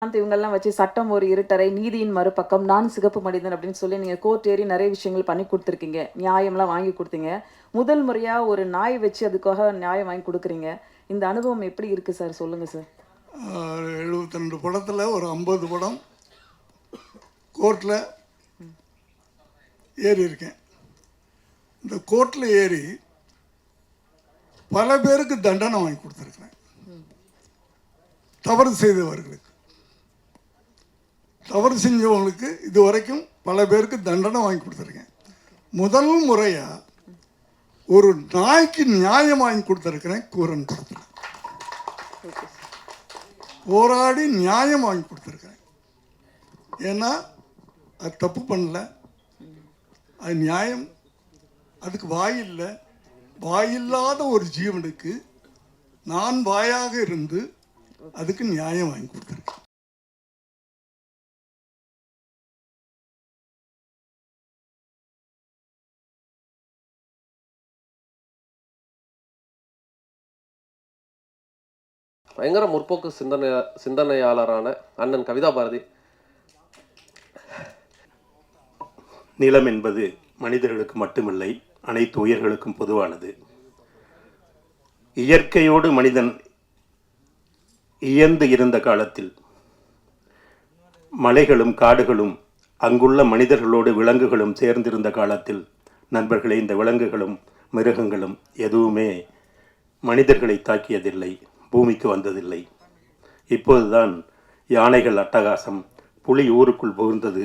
இவங்கெல்லாம் வச்சு சட்டம் ஒரு இருட்டறை, நீதியின் மறுபக்கம், நான் சிகப்பு மனிதன் அப்படின்னு சொல்லி நீங்க கோர்ட் ஏறி நிறைய விஷயங்கள் பண்ணி கொடுத்துருக்கீங்க. நியாயம்லாம் வாங்கி கொடுத்தீங்க. முதல் முறையா ஒரு நாய் வச்சு அதுக்காக நியாயம் வாங்கி கொடுக்குறீங்க. இந்த அனுபவம் எப்படி இருக்கு சார்? சொல்லுங்க சார். 72 படத்தில் ஒரு 50 படம் கோர்ட்டில் ஏறி இருக்கேன். இந்த கோர்ட்டில் ஏறி பல பேருக்கு தண்டனை வாங்கி கொடுத்துருக்குறேன். தவறு செய்தவர்களுக்கு, தவறு செஞ்சவங்களுக்கு இது வரைக்கும் பல பேருக்கு தண்டனை வாங்கி கொடுத்துருக்கேன். முதல் முறையாக ஒரு நாய்க்கு நியாயம் வாங்கி கொடுத்துருக்கிறேன். கூரன் படத்தில் போராடி நியாயம் வாங்கி கொடுத்துருக்கிறேன். ஏன்னா அது தப்பு பண்ணல, அது நியாயம். அதுக்கு வாயில்லை. வாயில்லாத ஒரு ஜீவனுக்கு நான் வாயாக இருந்து அதுக்கு நியாயம் வாங்கி கொடுத்துருக்கேன். பயங்கர முற்போக்கு சிந்தனையாளரான அண்ணன் கவிதா பாரதி. நிலம் என்பது மனிதர்களுக்கு மட்டுமில்லை, அனைத்து உயிர்களுக்கும் பொதுவானது. இயற்கையோடு மனிதன் இயந்து இருந்த காலத்தில் மலைகளும் காடுகளும் அங்குள்ள மனிதர்களோடு விலங்குகளும் சேர்ந்திருந்த காலத்தில், நண்பர்களே, இந்த விலங்குகளும் மிருகங்களும் எதுவுமே மனிதர்களை தாக்கியதில்லை, பூமிக்கு வந்ததில்லை. இப்போதுதான் யானைகள் அட்டகாசம், புலி ஊருக்குள் புகுந்தது,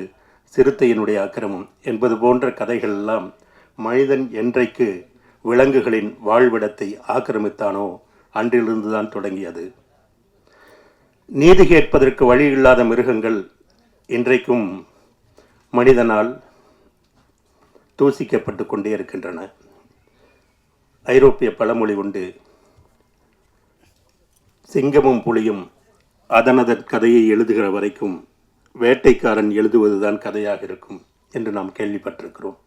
சிறுத்தையினுடைய அக்கிரமம் என்பது போன்ற கதைகள் எல்லாம் மனிதன் என்றைக்கு விலங்குகளின் வாழ்விடத்தை ஆக்கிரமித்தானோ அன்றிலிருந்துதான் தொடங்கியது. நீதி கேட்பதற்கு வழி இல்லாத மிருகங்கள் இன்றைக்கும் மனிதனால் தூசிக்கப்பட்டு கொண்டே இருக்கின்றன. ஐரோப்பிய பழமொழி உண்டு, சிங்கமும் புலியும் அதனதன் கதையை எழுதுகிற வரைக்கும் வேட்டைக்காரன் எழுதுவதுதான் கதையாக இருக்கும் என்று நாம் கேள்விப்பட்டிருக்கிறோம்.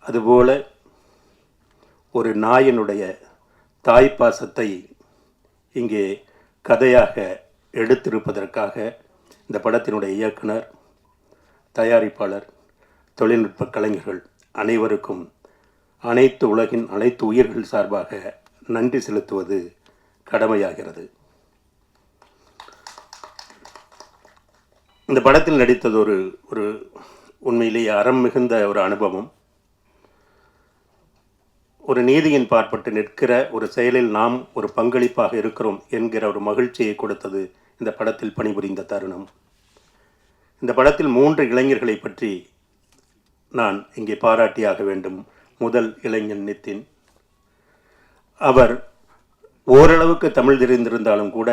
அதுபோல ஒரு நாயினுடைய தாய்ப்பாசத்தை இங்கே கதையாக எடுத்திருப்பதற்காக இந்த படத்தினுடைய இயக்குனர், தயாரிப்பாளர், தொழில்நுட்ப கலைஞர்கள் அனைவருக்கும் அனைத்து உலகின் அனைத்து உயிர்கள் சார்பாக நன்றி செலுத்துவது கடமையாகிறது. இந்த படத்தில் நடித்தது ஒரு உண்மையிலேயே அறம் மிகுந்த ஒரு அனுபவம். ஒரு நீதியின் பார்ப்பட்டு நிற்கிற ஒரு செயலில் நாம் ஒரு பங்களிப்பாக இருக்கிறோம் என்கிற ஒரு மகிழ்ச்சியை கொடுத்தது இந்த படத்தில் பணிபுரிந்த தருணம். இந்த படத்தில் 3 இளைஞர்களை பற்றி நான் இங்கே பாராட்டியாக வேண்டும். முதல் இளைஞன் நிதின். அவர் ஓரளவுக்கு தமிழ் தெரிந்திருந்தாலும் கூட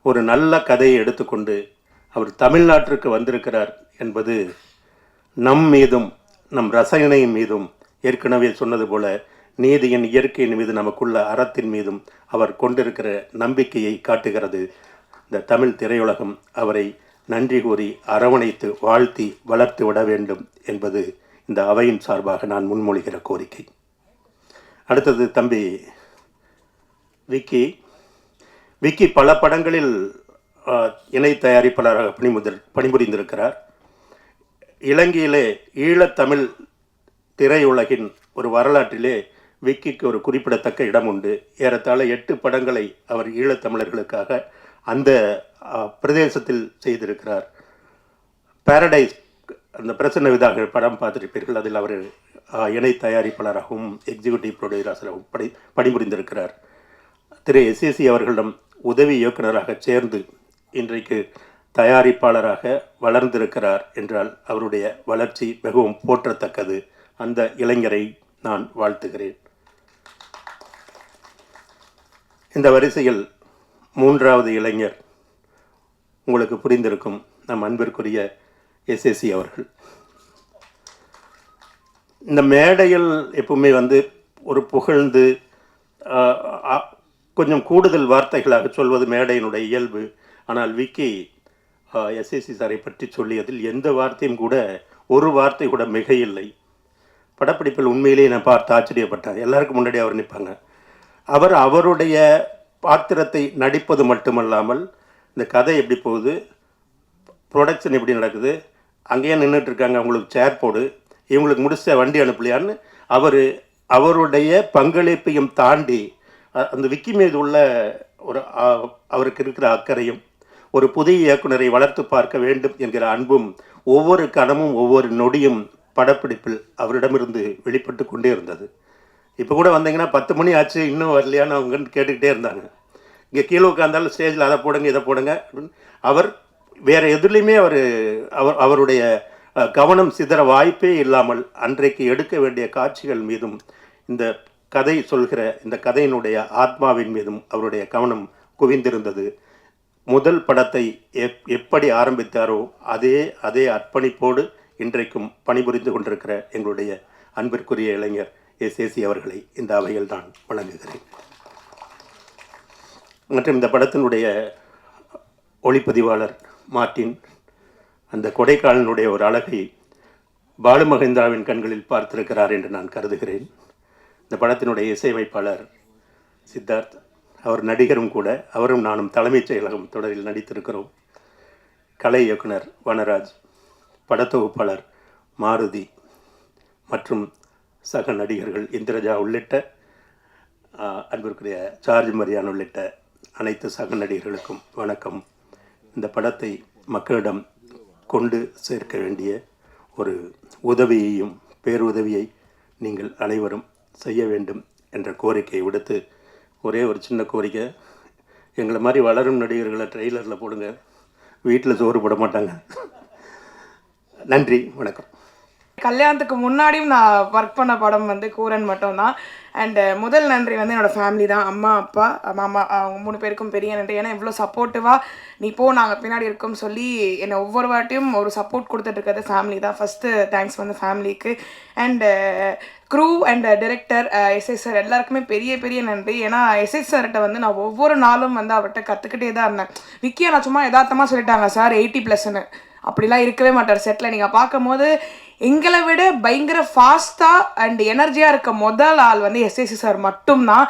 ஒரு நல்ல கதையை எடுத்துக்கொண்டு அவர் தமிழ்நாட்டிற்கு வந்திருக்கிறார் என்பது நம் மீதும் நம் ரசனையின் மீதும், ஏற்கனவே சொன்னது போல நீதியின் இயற்கையின் மீது நமக்குள்ள அறத்தின் மீதும் அவர் கொண்டிருக்கிற நம்பிக்கையை காட்டுகிறது. இந்த தமிழ் திரையுலகம் அவரை நன்றி கூறி அரவணைத்து வாழ்த்தி வளர்த்து விட வேண்டும் என்பது இந்த அவையின் சார்பாக நான் முன்மொழிகிற கோரிக்கை. அடுத்தது தம்பி விக்கி பல படங்களில் இணை தயாரிப்பாளராக பணிபுரிந்திருக்கிறார். இலங்கையிலே ஈழத்தமிழ் திரையுலகின் ஒரு வரலாற்றிலே விக்கிக்கு ஒரு குறிப்பிடத்தக்க இடம் உண்டு. ஏறத்தாழ 8 படங்களை அவர் ஈழத்தமிழர்களுக்காக அந்த பிரதேசத்தில் செய்திருக்கிறார். பாரடைஸ், அந்த பிரசன்ன விதாக படம் பார்த்திருப்பீர்கள். அதில் அவர் இணை தயாரிப்பாளராகவும் எக்ஸிக்யூட்டிவ் ப்ரொடியூசராகவும் பணிபுரிந்திருக்கிறார். திரு SAC அவர்களிடம் உதவி இயக்குநராக சேர்ந்து இன்றைக்கு தயாரிப்பாளராக வளர்ந்திருக்கிறார் என்றால் அவருடைய வளர்ச்சி மிகவும் போற்றத்தக்கது. அந்த இளைஞரை நான் வாழ்த்துகிறேன். இந்த வரிசையில் 3வது இளைஞர் உங்களுக்கு புரிந்திருக்கும், நம் அன்பிற்குரிய SAC அவர்கள். இந்த மேடையில் எப்பவுமே ஒரு புகழ்ந்து கொஞ்சம் கூடுதல் வார்த்தைகளாக சொல்வது மேடையினுடைய இயல்பு. ஆனால் விக்கி SAC சாரை பற்றி சொல்லியதில் எந்த வார்த்தையும் கூட, ஒரு வார்த்தை கூட மிக இல்லை. படப்பிடிப்பில் உண்மையிலேயே நான் பார்த்து ஆச்சரியப்பட்டேன். எல்லாருக்கும் முன்னாடி அவர் நிற்பாங்க. அவர் அவருடைய பாத்திரத்தை நடிப்பது மட்டுமல்லாமல் இந்த கதை எப்படி போகுது, ப்ரொடக்ஷன் எப்படி நடக்குது, அங்கேயே நின்றுட்டு இருக்காங்க, அவங்களுக்கு சேர் போடு, இவங்களுக்கு முடிச்ச வண்டி அனுப்பலையான்னு அவருடைய பங்களிப்பையும் தாண்டி அந்த விக்கி மீது உள்ள ஒரு அவருக்கு இருக்கிற அக்கறையும், ஒரு புதிய இயக்குனரை வளர்த்து பார்க்க வேண்டும் என்கிற அன்பும், ஒவ்வொரு கணமும் ஒவ்வொரு நொடியும் படப்பிடிப்பில் அவரிடமிருந்து வெளிப்பட்டு கொண்டே இருந்தது. இப்போ கூட வந்தீங்கன்னா 10 மணி ஆச்சு இன்னும் வரலையான்னு அவங்க கேட்டுக்கிட்டே இருந்தாங்க. இங்கே கீழே உட்காந்தாலும் ஸ்டேஜில் அதை போடுங்க இதை போடுங்க அப்படின்னு அவர் வேறு எதுலேயுமே அவருடைய கவனம் சிதற வாய்ப்பே இல்லாமல் அன்றைக்கு எடுக்க வேண்டிய காட்சிகள் மீதும் இந்த கதை சொல்கிற இந்த கதையினுடைய ஆத்மாவின் மீதும் அவருடைய கவனம் குவிந்திருந்தது. முதல் படத்தை எப்படி ஆரம்பித்தாரோ அதே அர்ப்பணிப்போடு இன்றைக்கும் பணிபுரிந்து கொண்டிருக்கிற எங்களுடைய அன்பிற்குரிய இளைஞர் எஸ்ஏசி அவர்களை இந்த அவையில் நான் வழங்குகிறேன். மற்றும் இந்த படத்தினுடைய ஒளிப்பதிவாளர் மார்ட்டின் அந்த கொடைக்கானலுடைய ஒரு அழகை பாலு மகேந்திராவின் கண்களில் பார்த்திருக்கிறார் என்று நான் கருதுகிறேன். இந்த படத்தினுடைய இசையமைப்பாளர் சித்தார்த், அவர் நடிகரும் கூட. அவரும் நானும் தலைமைச் செயலகம் தொடரில் நடித்திருக்கிறோம். கலை இயக்குனர் வனராஜ், படத்தொகுப்பாளர் மாருதி மற்றும் சக நடிகர்கள் இந்திரஜா உள்ளிட்ட அன்பிற்குரிய சார்ஜ் மரியான் உள்ளிட்ட அனைத்து சக நடிகர்களுக்கும் வணக்கம். இந்த படத்தை மக்களிடம் கொண்டு சேர்க்க வேண்டிய ஒரு உதவியையும் பேருதவியை நீங்கள் அனைவரும் செய்ய வேண்டும் என்ற கோரிக்கையை விடுத்து, ஒரே ஒரு சின்ன கோரிக்கை, எங்களை மாதிரி வளரும் நடிகர்களை ட்ரெய்லரில் போடுங்க, வீட்டில் சோறு போட மாட்டாங்க. நன்றி, வணக்கம். கல்யாணத்துக்கு முன்னாடியும் நான் ஒர்க் பண்ண படம் வந்து கூரன் மட்டும்தான். அண்டு முதல் நன்றி வந்து என்னோடய ஃபேமிலி தான். அம்மா, அப்பா, மாமா, அவங்க 3 பேருக்கும் பெரிய நன்றி. ஏன்னா இவ்வளோ சப்போர்ட்டிவாக நீ போ நாங்கள் பின்னாடி இருக்கோம்னு சொல்லி என்னை ஒவ்வொரு வாட்டியும் ஒரு சப்போர்ட் கொடுத்துட்ருக்கிறது ஃபேமிலி தான். ஃபஸ்ட்டு தேங்க்ஸ் வந்து ஃபேமிலிக்கு. And crew and director S S sir எல்லாருக்குமே பெரிய பெரிய நன்றி. ஏன்னா எஸ்எஸ் சார்கிட்ட வந்து நான் ஒவ்வொரு நாளும் வந்து அவர்கிட்ட கற்றுக்கிட்டே தான் இருந்தேன். விக்கியை நான் சும்மா யதார்த்தமாக சொல்லிட்டாங்க சார் 80+ன்னு, அப்படிலாம் இருக்கவே மாட்டார் செட்டில். நீங்கள் பார்க்கும்போது எங்களை விட பயங்கர ஃபாஸ்ட்டாக அண்ட் எனர்ஜியாக இருக்க முதல் ஆள் வந்து எஸ்எஸ்சி சார் மட்டும்தான்.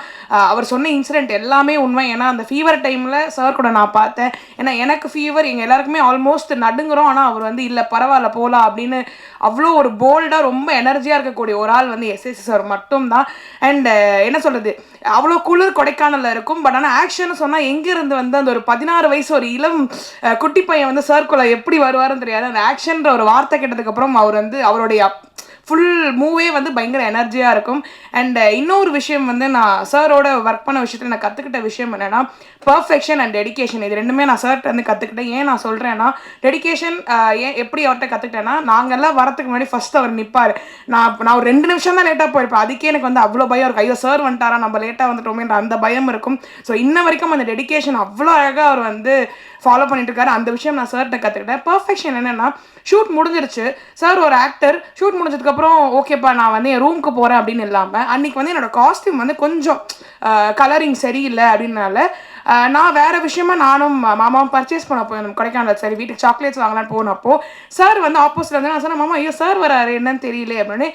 அவர் சொன்ன இன்சிடெண்ட் எல்லாமே உண்மை. ஏன்னா அந்த ஃபீவர் டைமில் சார் கூட நான் பார்த்தேன். ஏன்னா எனக்கு ஃபீவர், எங்கள் எல்லாருக்குமே ஆல்மோஸ்ட் நடுங்குறோம். ஆனால் அவர் வந்து இல்லை பரவாயில்ல போகலாம் அப்படின்னு அவ்வளோ ஒரு போல்டாக ரொம்ப எனர்ஜியாக இருக்கக்கூடிய ஒரு ஆள் வந்து எஸ்எஸ்சி சார் மட்டும்தான். அண்ட் என்ன சொல்கிறது, அவ்வளோ குளிர் கொடைக்கானலில் இருக்கும். பட் ஆனால் ஆக்ஷன் சொன்னால் எங்கேருந்து வந்து அந்த ஒரு 16 வயசு ஒரு இளம் குட்டி பையன் வந்து சார்க்குள்ளே எப்படி வருவாருன்னு தெரியாது. அந்த ஆக்ஷன்ற ஒரு வார்த்தை கேட்டதுக்கப்புறம் அவர் வந்து அவருடைய ஃபுல் மூவே வந்து பயங்கர எனர்ஜியாக இருக்கும். அண்ட் இன்னொரு விஷயம் வந்து நான் சாரோட ஒர்க் பண்ண விஷயத்தில் நான் கற்றுக்கிட்ட விஷயம் என்னென்னா பர்ஃபெக்ஷன் அண்ட் டெடிகேஷன். இது ரெண்டுமே நான் சார்கிட்ட வந்து கற்றுக்கிட்டேன். ஏன் நான் சொல்கிறேன்னா டெடிகேஷன் ஏன் எப்படி அவர்கிட்ட கற்றுக்கிட்டேன்னா, நாங்கள்லாம் வரத்துக்கு முன்னாடி ஃபஸ்ட்டு அவர் நிற்பார். நான் ஒரு 2 நிமிஷம் தான் லேட்டாக போயிருப்பேன். அதுக்கே எனக்கு வந்து அவ்வளோ பயம் இருக்கும். ஐயோ சார் வந்துட்டாரா, நம்ம லேட்டாக வந்துட்டோமேன்ற அந்த பயம் இருக்கும். ஸோ இன்ன வரைக்கும் அந்த டெடிகேஷன் அவ்வளோ அழகாக அவர் வந்து ஃபாலோ பண்ணிட்டு இருக்காரு. அந்த விஷயம் நான் சார்கிட்ட கற்றுக்கிட்டேன். பர்ஃபெக்ஷன் என்னென்னா, ஷூட் முடிஞ்சிருச்சு, சார் ஒரு ஆக்டர், ஷூட் முடிஞ்சதுக்கப்புறம் ஓகேப்பா நான் வந்து என் ரூமுக்கு போகிறேன் அப்படின்னு இல்லாமல், அன்றைக்கி வந்து என்னோடய காஸ்டியூம் வந்து கொஞ்சம் கலரிங் சரியில்லை அப்படின்னால நான் வேறு விஷயமா நானும் மாமாவும் பர்ச்சேஸ் பண்ண போயிருந்தோம் கொடைக்கானல். சரி வீட்டுக்கு சாக்லேட்ஸ் வாங்கலான்னு போனப்போ சார் வந்து ஆப்போசிட் வந்து நான் சொன்னேன், மாமா ஐயோ சார் வராரு என்னன்னு தெரியல அப்படின்னு.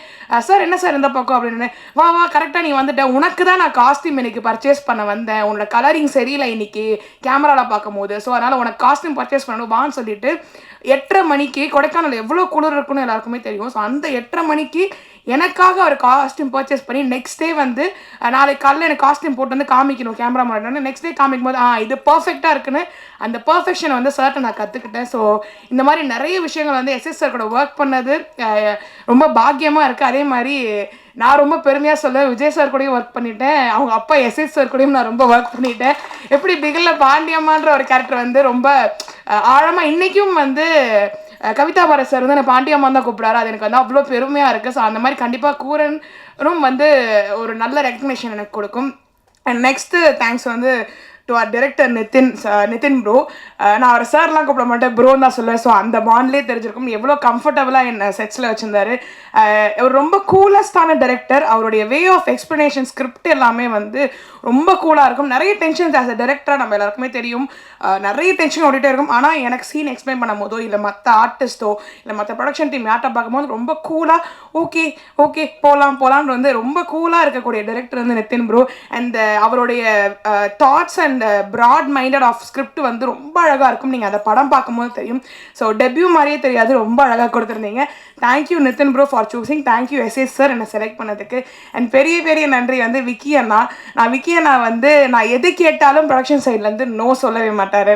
சார் என்ன சார் இந்த பக்கம் அப்படின்னு, வா கரெக்டாக நீ வந்துட்டேன், உனக்கு தான் நான் காஸ்டியூம் இன்னைக்கு பர்ச்சேஸ் பண்ண வந்தேன், உன்னோட கலரிங் சரியில்லை இன்னைக்கு கேமராவில் பார்க்கும் போது, ஸோ அதனால் உனக்கு காஸ்டியூம் பர்ச்சேஸ் பண்ணணும் வான்னு சொல்லிட்டு 8:30 மணிக்கு, கொடைக்கானல் எவ்வளோ குளிர் இருக்குன்னு எல்லாருக்குமே தெரியும், ஸோ அந்த 8:30 மணிக்கு எனக்காக ஒரு காஸ்டியூம் பர்ச்சேஸ் பண்ணி நெக்ஸ்ட் டே வந்து நாளைக்கு காலையில் எனக்கு காஸ்டியூம் போட்டு வந்து காமிக்கணும் கேமரா முன்னாடி. நெக்ஸ்ட் டே காமிக்கும் போது இது பர்ஃபெக்டாக இருக்குன்னு அந்த பர்ஃபெக்ஷனை வந்து சார்ட்டை நான் கற்றுக்கிட்டேன். ஸோ இந்த மாதிரி நிறைய விஷயங்கள் வந்து எஸ்எஸ் சார் கூட ஒர்க் பண்ணது ரொம்ப பாக்கியமாக இருக்குது. அதே மாதிரி நான் ரொம்ப பெருமையாக சொல்லுவேன், விஜய் சார் கூடயும் ஒர்க் பண்ணிட்டேன், அவங்க அப்பா எஸ்எஸ் சார் கூடயும் நான் ரொம்ப ஒர்க் பண்ணிட்டேன். எப்படி பிகிலில் பாண்டியம்மான்ற ஒரு கேரக்டர் வந்து ரொம்ப ஆழமாக இன்றைக்கும் வந்து கவிதா பாரத் சார் வந்து எனக்கு பாண்டியம்மா தான் கூப்பிடாரு. அது எனக்கு வந்து அவ்வளோ பெருமையாக இருக்குது. ஸோ அந்த மாதிரி கண்டிப்பாக கூரனும் வந்து ஒரு நல்ல ரெக்கக்னேஷன் எனக்கு கொடுக்கும். அண்ட் நெக்ஸ்ட்டு தேங்க்ஸ் வந்து to our director Nithin bro. நான் அவர் சார்லாம் கூப்பிட மாட்டேன், ப்ரோன்னு தான் சொல்லுவேன். ஸோ அந்த பாண்ட்லேயே தெரிஞ்சிருக்கும் எவ்வளோ கம்ஃபர்டபுளாக என்ன செட்ஸில் வச்சுருந்தாரு. அவர் ரொம்ப கூலஸ்டான டைரக்டர். அவருடைய வே ஆஃப் எக்ஸ்ப்ளனேஷன் ஸ்கிரிப்ட் எல்லாமே வந்து ரொம்ப கூலாக இருக்கும். நிறைய டென்ஷன்ஸ் ஆஸ் அ டைரக்டராக நம்ம எல்லாருக்குமே தெரியும், நிறைய டென்ஷன் ஓடிட்டே இருக்கும். ஆனால் எனக்கு சீன் எக்ஸ்பிளைன் பண்ணும் போதோ இல்லை மற்ற ஆர்டிஸ்ட்டோ இல்லை மற்ற ப்ரொடக்ஷன் டீம் யார்ட்ட பார்க்கும்போது ரொம்ப கூலாக ஓகே போகலான்னு வந்து ரொம்ப கூலாக இருக்கக்கூடிய டைரக்டர் வந்து நிதின் ப்ரோ. அண்ட் அவருடைய thoughts and broad minded of script வந்து ரொம்ப அழகாக இருக்கும். நீங்கள் அந்த படம் பார்க்கும்போது தெரியும். ஸோ டெபியூ மாதிரியே தெரியாது, ரொம்ப அழகாக கொடுத்துருந்தீங்க. Thank you Nitin bro for choosing. Thank you SS sir என்னை செலக்ட் பண்ணதுக்கு. அண்ட் பெரிய பெரிய நன்றி வந்து விக்கி அண்ணா. விக்கி அண்ணா வந்து நான் எது கேட்டாலும் ப்ரொடக்ஷன் சைட்லேருந்து நோ சொல்லவே மாட்டார்.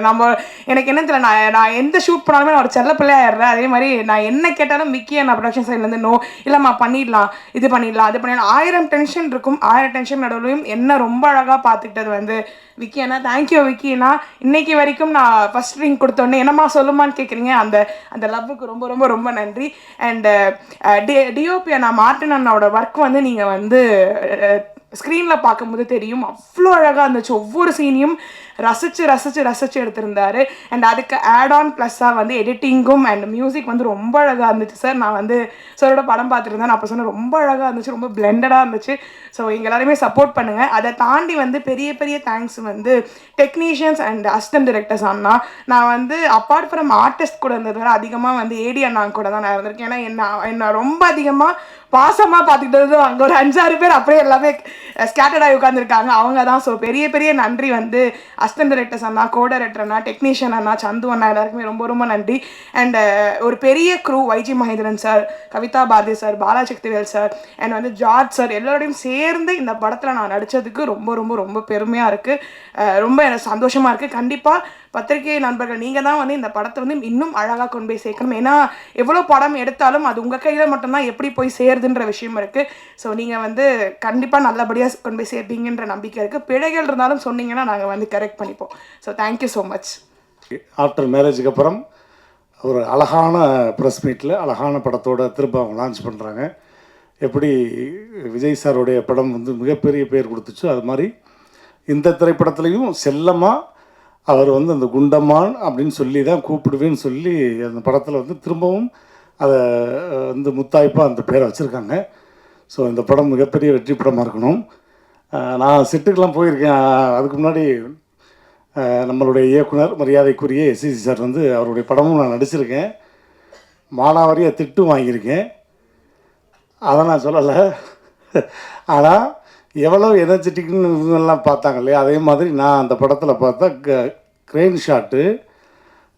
எனக்கு என்ன தெரியல, நான் எந்த ஷூட் பண்ணாலுமே நான் ஒரு செல்ல பிள்ளையாடுறேன். அதே மாதிரி நான் என்ன கேட்டாலும் விக்கி அண்ணா ப்ரொடக்ஷன் சைட்லேருந்து நோ, இல்லைம்மா பண்ணிடலாம், இது பண்ணிடலாம், அது பண்ணிடலாம். 1000 டென்ஷன் இருக்கும். 1000 டென்ஷன் நடுவுலையும் என்ன ரொம்ப அழகாக பார்த்துக்கிட்டது வந்து விக்கி அண்ணா. தேங்க்யூ விக்கி அண்ணா. இன்னைக்கு வரைக்கும் நான் ஃபர்ஸ்ட் ரிங் கொடுத்தோன்னே என்னம்மா சொல்லுமான்னு கேட்குறீங்க, அந்த லவ்வுக்கு ரொம்ப ரொம்ப ரொம்ப நன்றி. அண்ட் டிஓபி அண்ணா மார்ட்டின் அண்ணாவோட ஒர்க் வந்து நீங்கள் வந்து ஸ்க்ரீனில் பார்க்கும்போது தெரியும், அவ்வளோ அழகாக இருந்துச்சு. ஒவ்வொரு சீனையும் ரசித்து ரசித்து ரசித்து எடுத்திருந்தாரு. அண்ட் அதுக்கு ஆட் ஆன் ப்ளஸ்ஸாக வந்து எடிட்டிங்கும் அண்ட் மியூசிக் வந்து ரொம்ப அழகாக இருந்துச்சு சார். நான் வந்து சாரோட படம் பார்த்துருந்தேன், நான் அப்போ சொன்னேன் ரொம்ப அழகாக இருந்துச்சு, ரொம்ப பிளெண்டடாக இருந்துச்சு. ஸோ எங்கள் எல்லாருமே சப்போர்ட் பண்ணுங்கள். அதை தாண்டி வந்து பெரிய பெரிய தேங்க்ஸ் வந்து டெக்னீஷியன்ஸ் அண்ட் அசிஸ்டன்ட் டிரெக்டர்ஸ் அண்ணா. நான் வந்து அப்பார்ட் ஃப்ரம் ஆர்டிஸ்ட் கூட இருந்தது விட அதிகமாக வந்து ஏடி அண்ணா கூட தான் நான் இருந்திருக்கேன். ஏன்னா என்ன ரொம்ப அதிகமாக பாசமாக பார்த்துக்கிட்டது அங்கே ஒரு 5-6 பேர் அப்படியே எல்லாமே ஸ்கேட்டர்டாகி உட்காந்துருக்காங்க, அவங்க தான். ஸோ பெரிய பெரிய நன்றி வந்து அசிஸ்டன்ட் டைரக்டர்ஸ் அண்ணா, கோ டைரக்டர் அண்ணா, டெக்னீஷியன் அண்ணா, சந்து அண்ணா, எல்லாருக்குமே ரொம்ப ரொம்ப நன்றி. அண்ட் ஒரு பெரிய crew, YG Mahendran sir, Kavitha Bharathi sir, Balasakthivel sir, and வந்து ஜார்ஜ் சார், எல்லாரோடையும் சேர்ந்து இந்த படத்தில் நான் நடித்ததுக்கு ரொம்ப ரொம்ப ரொம்ப பெருமையாக இருக்குது. ரொம்ப எனக்கு சந்தோஷமாக இருக்குது. கண்டிப்பாக பத்திரிகை நண்பர்கள் நீங்கள் தான் வந்து இந்த படத்தை வந்து இன்னும் அழகாக கொண்டு போய் சேர்க்கணும். ஏன்னா எவ்வளோ படம் எடுத்தாலும் அது உங்கள் கையில் மட்டும்தான் எப்படி போய் சேருதுன்ற விஷயம் இருக்குது. ஸோ நீங்கள் வந்து கண்டிப்பாக நல்லபடியாக கொண்டு போய் சேர்ப்பீங்கன்ற நம்பிக்கை இருக்குது. பிழைகள் இருந்தாலும் சொன்னீங்கன்னா நாங்கள் வந்து கரெக்ட் பண்ணிப்போம். So thank you so much. After மேரேஜுக்கு அப்புறம் ஒரு அழகான ப்ரெஸ் மீட்டில் அழகான படத்தோடு திரும்ப அவங்க லான்ச் பண்ணுறாங்க. எப்படி விஜய் சாருடைய படம் வந்து மிகப்பெரிய பேர் கொடுத்துச்சோ அது மாதிரி இந்த திரைப்படத்துலேயும் செல்லமாக அவர் வந்து அந்த குண்டம்மான் அப்படின்னு சொல்லி தான் கூப்பிடுவேன்னு சொல்லி அந்த படத்தில் வந்து திரும்பவும் அதை வந்து முத்தாய்ப்பாக அந்த பேரை வச்சுருக்காங்க. ஸோ இந்த படம் மிகப்பெரிய வெற்றி படமாக இருக்கணும். நான் செட்டுக்கெலாம் போயிருக்கேன். அதுக்கு முன்னாடி நம்மளுடைய இயக்குனர் மரியாதைக்குரிய எஸ்சிசி சார் வந்து அவருடைய படமும் நான் நடிச்சிருக்கேன். மானாவாரியாக திட்டும் வாங்கியிருக்கேன், அதை நான் சொல்லலை. ஆனால் எவ்வளோ எனர்ஜெட்டிக்னு இவங்கெல்லாம் பார்த்தாங்க இல்லையா, அதே மாதிரி நான் அந்த படத்தில் பார்த்தா க்ரெயின் ஷாட்டு,